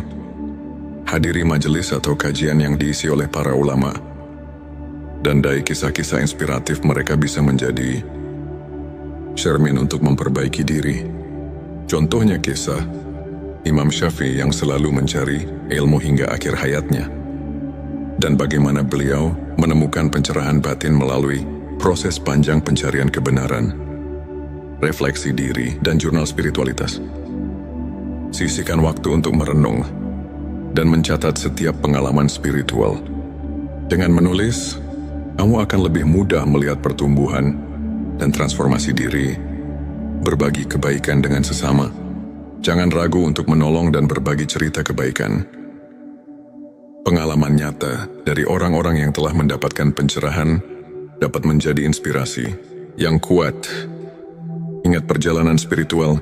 Hadiri majelis atau kajian yang diisi oleh para ulama. Dan dari kisah-kisah inspiratif mereka bisa menjadi cermin untuk memperbaiki diri. Contohnya kisah Imam Syafi'i yang selalu mencari ilmu hingga akhir hayatnya. Dan bagaimana beliau menemukan pencerahan batin melalui proses panjang pencarian kebenaran, refleksi diri, dan jurnal spiritualitas. Sisihkan waktu untuk merenung dan mencatat setiap pengalaman spiritual. Dengan menulis, kamu akan lebih mudah melihat pertumbuhan dan transformasi diri. Berbagi kebaikan dengan sesama. Jangan ragu untuk menolong dan berbagi cerita kebaikan. Pengalaman nyata dari orang-orang yang telah mendapatkan pencerahan dapat menjadi inspirasi yang kuat. Ingat, perjalanan spiritual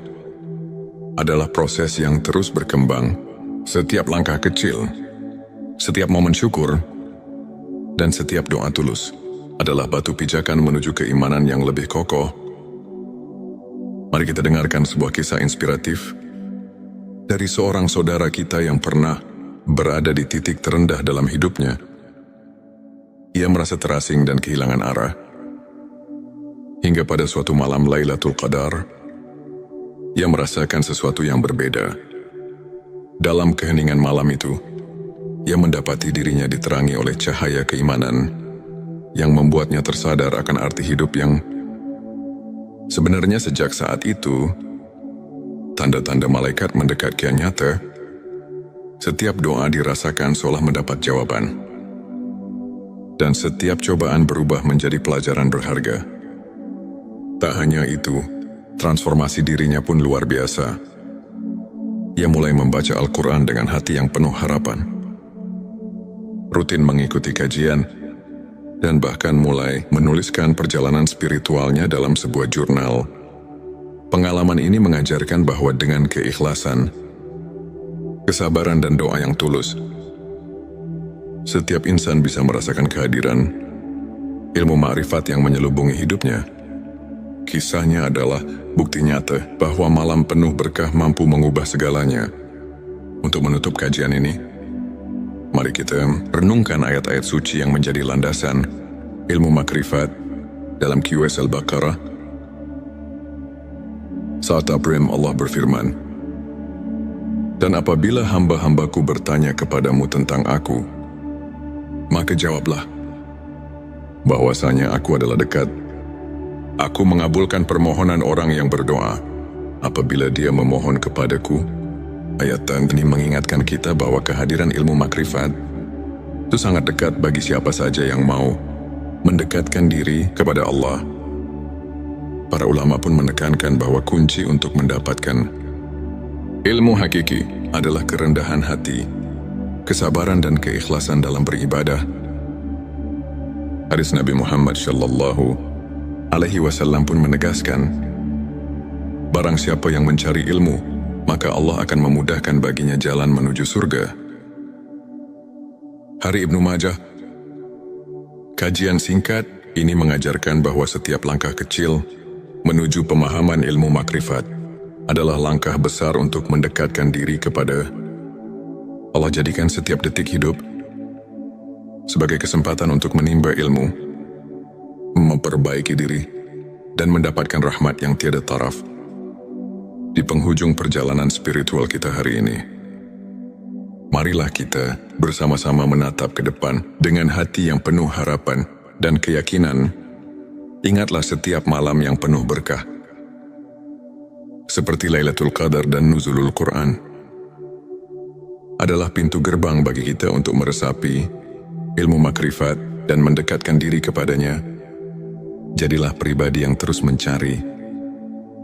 adalah proses yang terus berkembang. Setiap langkah kecil, setiap momen syukur, dan setiap doa tulus adalah batu pijakan menuju keimanan yang lebih kokoh. Mari kita dengarkan sebuah kisah inspiratif dari seorang saudara kita yang pernah berada di titik terendah dalam hidupnya. Ia merasa terasing dan kehilangan arah. Hingga pada suatu malam Lailatul Qadar, ia merasakan sesuatu yang berbeda. Dalam keheningan malam itu, ia mendapati dirinya diterangi oleh cahaya keimanan yang membuatnya tersadar akan arti hidup yang sebenarnya sejak saat itu, tanda-tanda malaikat mendekat kian nyata. Setiap doa dirasakan seolah mendapat jawaban. Dan setiap cobaan berubah menjadi pelajaran berharga. Tak hanya itu, transformasi dirinya pun luar biasa. Ia mulai membaca Al-Quran dengan hati yang penuh harapan. Rutin mengikuti kajian, dan bahkan mulai menuliskan perjalanan spiritualnya dalam sebuah jurnal. Pengalaman ini mengajarkan bahwa dengan keikhlasan, kesabaran dan doa yang tulus, setiap insan bisa merasakan kehadiran ilmu ma'rifat yang menyelubungi hidupnya. Kisahnya adalah bukti nyata bahwa malam penuh berkah mampu mengubah segalanya. Untuk menutup kajian ini, mari kita renungkan ayat-ayat suci yang menjadi landasan ilmu makrifat dalam QS Al-Baqarah. Saat Abrim Allah berfirman, "Dan apabila hamba-hambaku bertanya kepadamu tentang aku, maka jawablah bahwasanya aku adalah dekat. Aku mengabulkan permohonan orang yang berdoa apabila dia memohon kepadaku." Ayat ini mengingatkan kita bahwa kehadiran ilmu makrifat itu sangat dekat bagi siapa saja yang mau mendekatkan diri kepada Allah. Para ulama pun menekankan bahwa kunci untuk mendapatkan ilmu hakiki adalah kerendahan hati, kesabaran dan keikhlasan dalam beribadah. Hadis Nabi Muhammad SAW pun menegaskan, barang siapa yang mencari ilmu, maka Allah akan memudahkan baginya jalan menuju surga. Hari Ibnu Majah. Kajian singkat ini mengajarkan bahwa setiap langkah kecil menuju pemahaman ilmu makrifat adalah langkah besar untuk mendekatkan diri kepada Allah. Jadikan setiap detik hidup sebagai kesempatan untuk menimba ilmu, memperbaiki diri, dan mendapatkan rahmat yang tiada taraf. Di penghujung perjalanan spiritual kita hari ini, marilah kita bersama-sama menatap ke depan dengan hati yang penuh harapan dan keyakinan. Ingatlah setiap malam yang penuh berkah, seperti Lailatul Qadar dan Nuzulul Quran, adalah pintu gerbang bagi kita untuk meresapi ilmu makrifat dan mendekatkan diri kepadanya. Jadilah pribadi yang terus mencari,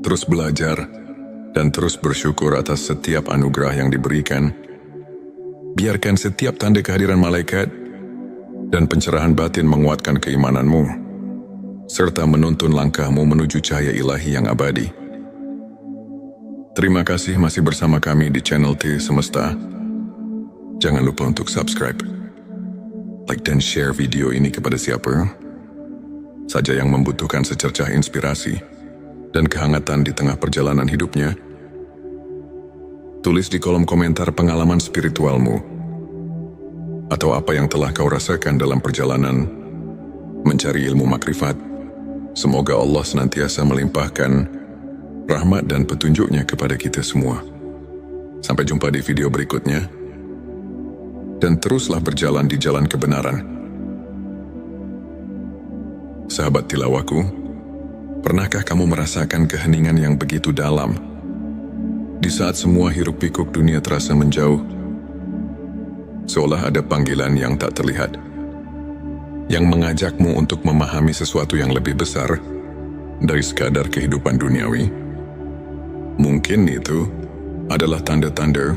terus belajar, dan terus bersyukur atas setiap anugerah yang diberikan. Biarkan setiap tanda kehadiran malaikat dan pencerahan batin menguatkan keimananmu, serta menuntun langkahmu menuju cahaya ilahi yang abadi. Terima kasih masih bersama kami di channel T Semesta. Jangan lupa untuk subscribe, like dan share video ini kepada siapa saja yang membutuhkan secercah inspirasi dan kehangatan di tengah perjalanan hidupnya. Tulis di kolom komentar pengalaman spiritualmu atau apa yang telah kau rasakan dalam perjalanan mencari ilmu makrifat. Semoga Allah senantiasa melimpahkan rahmat dan petunjuknya kepada kita semua. Sampai jumpa di video berikutnya, dan teruslah berjalan di jalan kebenaran. Sahabat tilawaku, pernahkah kamu merasakan keheningan yang begitu dalam di saat semua hiruk pikuk dunia terasa menjauh? Seolah ada panggilan yang tak terlihat yang mengajakmu untuk memahami sesuatu yang lebih besar dari sekadar kehidupan duniawi. Mungkin itu adalah tanda-tanda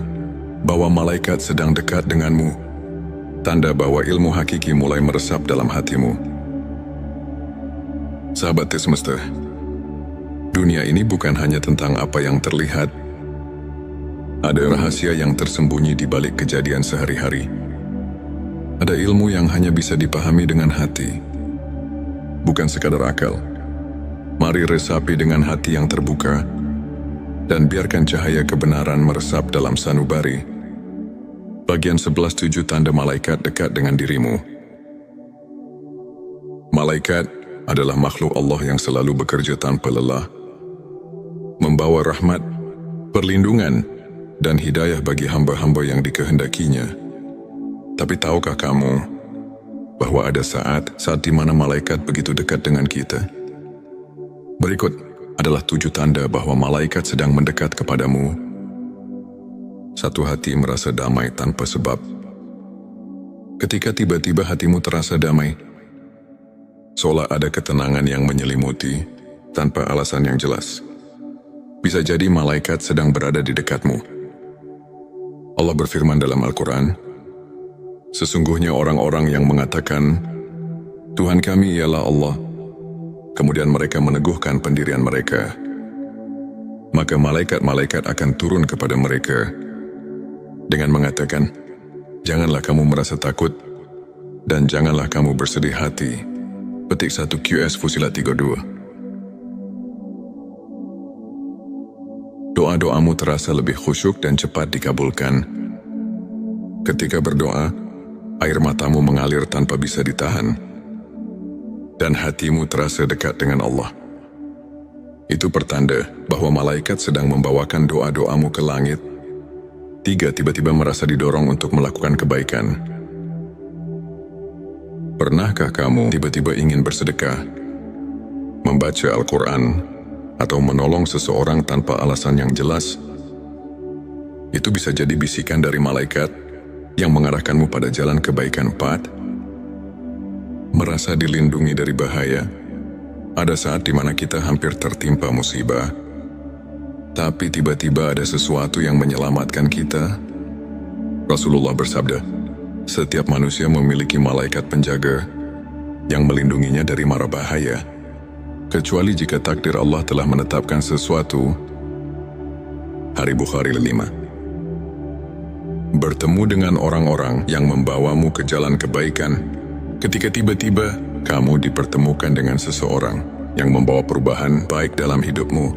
bahwa malaikat sedang dekat denganmu, tanda bahwa ilmu hakiki mulai meresap dalam hatimu. Sahabat Semesta, dunia ini bukan hanya tentang apa yang terlihat. Ada rahasia yang tersembunyi di balik kejadian sehari-hari. Ada ilmu yang hanya bisa dipahami dengan hati, bukan sekadar akal. Mari resapi dengan hati yang terbuka, dan biarkan cahaya kebenaran meresap dalam sanubari. Bagian 11.7 tanda malaikat dekat dengan dirimu. Malaikat adalah makhluk Allah yang selalu bekerja tanpa lelah, membawa rahmat, perlindungan, dan hidayah bagi hamba-hamba yang dikehendakinya. Tapi tahukah kamu bahwa ada saat di mana malaikat begitu dekat dengan kita? Berikut adalah 7 tanda bahwa malaikat sedang mendekat kepadamu. 1. Hati merasa damai tanpa sebab. Ketika tiba-tiba hatimu terasa damai, seolah ada ketenangan yang menyelimuti tanpa alasan yang jelas. Bisa jadi malaikat sedang berada di dekatmu. Allah berfirman dalam Al-Quran, sesungguhnya orang-orang yang mengatakan, Tuhan kami ialah Allah, kemudian mereka meneguhkan pendirian mereka, maka malaikat-malaikat akan turun kepada mereka dengan mengatakan, janganlah kamu merasa takut dan janganlah kamu bersedih hati. Petik 1 QS Fusilat 32. Doa-doamu terasa lebih khusyuk dan cepat dikabulkan. Ketika berdoa, air matamu mengalir tanpa bisa ditahan, dan hatimu terasa dekat dengan Allah. Itu pertanda bahwa malaikat sedang membawakan doa-doamu ke langit. 3. Tiba-tiba merasa didorong untuk melakukan kebaikan. Pernahkah kamu tiba-tiba ingin bersedekah, membaca Al-Quran, atau menolong seseorang tanpa alasan yang jelas? Itu bisa jadi bisikan dari malaikat yang mengarahkanmu pada jalan kebaikan. 4. Merasa dilindungi dari bahaya. Ada saat di mana kita hampir tertimpa musibah, tapi tiba-tiba ada sesuatu yang menyelamatkan kita. Rasulullah bersabda, setiap manusia memiliki malaikat penjaga yang melindunginya dari mara bahaya, kecuali jika takdir Allah telah menetapkan sesuatu. Hari Bukhari 5. Bertemu dengan orang-orang yang membawamu ke jalan kebaikan. Ketika tiba-tiba kamu dipertemukan dengan seseorang yang membawa perubahan baik dalam hidupmu,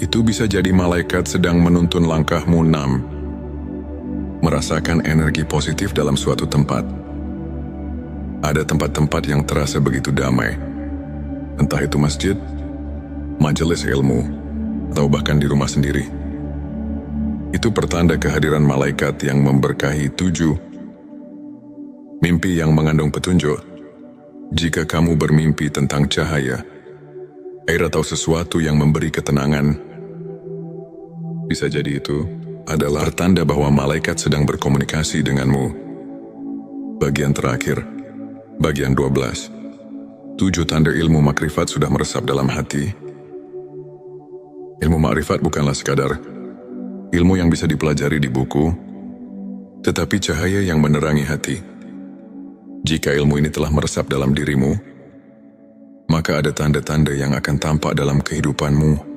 itu bisa jadi malaikat sedang menuntun langkahmu. 6. Merasakan energi positif dalam suatu tempat. Ada tempat-tempat yang terasa begitu damai, entah itu masjid, majelis ilmu, atau bahkan di rumah sendiri. Itu pertanda kehadiran malaikat yang memberkahi. 7. Mimpi yang mengandung petunjuk. Jika kamu bermimpi tentang cahaya, air atau sesuatu yang memberi ketenangan, bisa jadi itu adalah pertanda bahwa malaikat sedang berkomunikasi denganmu. Bagian terakhir, bagian 12. 7 tanda ilmu makrifat sudah meresap dalam hati. Ilmu makrifat bukanlah sekadar ilmu yang bisa dipelajari di buku, tetapi cahaya yang menerangi hati. Jika ilmu ini telah meresap dalam dirimu, maka ada tanda-tanda yang akan tampak dalam kehidupanmu.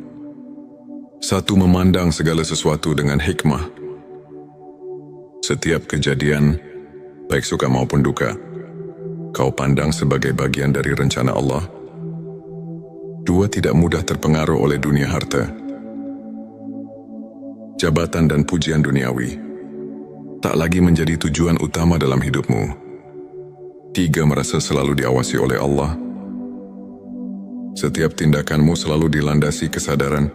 1. Memandang segala sesuatu dengan hikmah. Setiap kejadian, baik suka maupun duka, kau pandang sebagai bagian dari rencana Allah. 2. Tidak mudah terpengaruh oleh dunia harta, jabatan dan pujian duniawi tak lagi menjadi tujuan utama dalam hidupmu. 3. Merasa selalu diawasi oleh Allah. Setiap tindakanmu selalu dilandasi kesadaran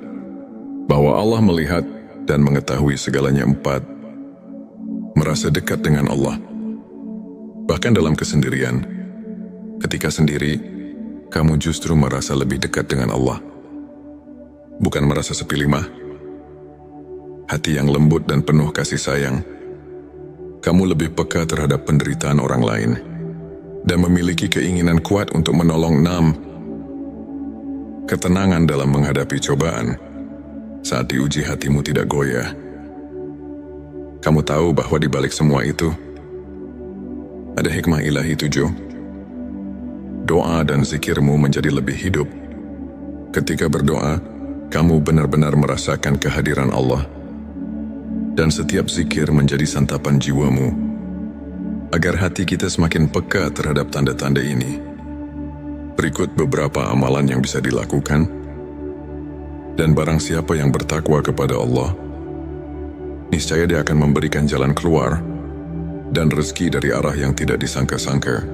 bahwa Allah melihat dan mengetahui segalanya. 4. Merasa dekat dengan Allah, bahkan dalam kesendirian. Ketika sendiri, kamu justru merasa lebih dekat dengan Allah. Bukan merasa sepi. 5. Hati yang lembut dan penuh kasih sayang. Kamu lebih peka terhadap penderitaan orang lain dan memiliki keinginan kuat untuk menolong. 6. Ketenangan dalam menghadapi cobaan. Saat diuji, hatimu tidak goyah. Kamu tahu bahwa di balik semua itu ada hikmah ilahi. 7. Doa dan zikirmu menjadi lebih hidup. Ketika berdoa, kamu benar-benar merasakan kehadiran Allah, dan setiap zikir menjadi santapan jiwamu. Agar hati kita semakin peka terhadap tanda-tanda ini, berikut beberapa amalan yang bisa dilakukan. Dan barang siapa yang bertakwa kepada Allah, niscaya Dia akan memberikan jalan keluar dan rezeki dari arah yang tidak disangka-sangka.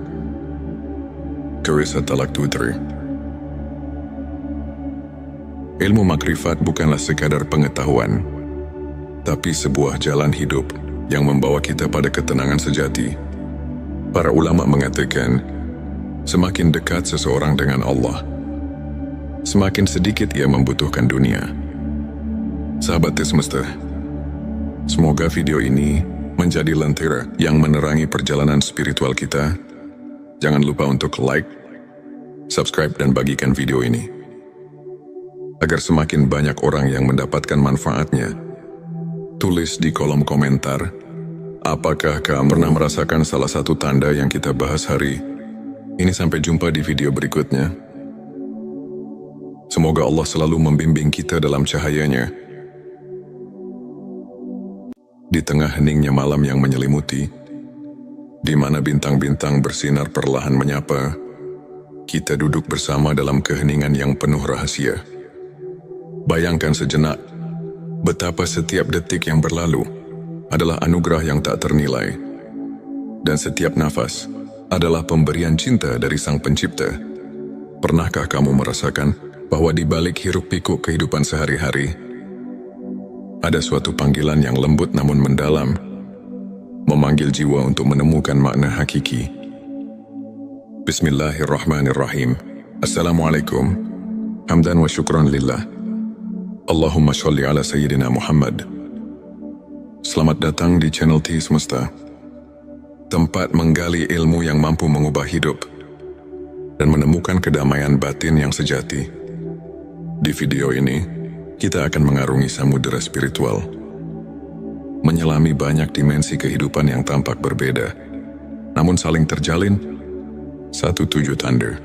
Qur'an Talaq 23. Ilmu makrifat bukanlah sekadar pengetahuan, tapi sebuah jalan hidup yang membawa kita pada ketenangan sejati. Para ulama mengatakan, semakin dekat seseorang dengan Allah, semakin sedikit ia membutuhkan dunia. Sahabat semesta, semoga video ini menjadi lentera yang menerangi perjalanan spiritual kita. Jangan lupa untuk like, subscribe, dan bagikan video ini, agar semakin banyak orang yang mendapatkan manfaatnya. Tulis di kolom komentar, apakah kamu pernah merasakan salah satu tanda yang kita bahas hari ini? Sampai jumpa di video berikutnya. Semoga Allah selalu membimbing kita dalam cahayanya. Di tengah heningnya malam yang menyelimuti, di mana bintang-bintang bersinar perlahan menyapa, kita duduk bersama dalam keheningan yang penuh rahasia. Bayangkan sejenak, betapa setiap detik yang berlalu adalah anugerah yang tak ternilai, dan setiap nafas adalah pemberian cinta dari Sang Pencipta. Pernahkah kamu merasakan bahwa di balik hiruk-pikuk kehidupan sehari-hari, ada suatu panggilan yang lembut namun mendalam, memanggil jiwa untuk menemukan makna hakiki? Bismillahirrahmanirrahim. Assalamualaikum. Hamdan wa syukran lillah. Allahumma sholli ala Sayyidina Muhammad. Selamat datang di channel T Semesta, tempat menggali ilmu yang mampu mengubah hidup dan menemukan kedamaian batin yang sejati. Di video ini, kita akan mengarungi samudera spiritual, menyelami banyak dimensi kehidupan yang tampak berbeda, namun saling terjalin satu tujuan tanda.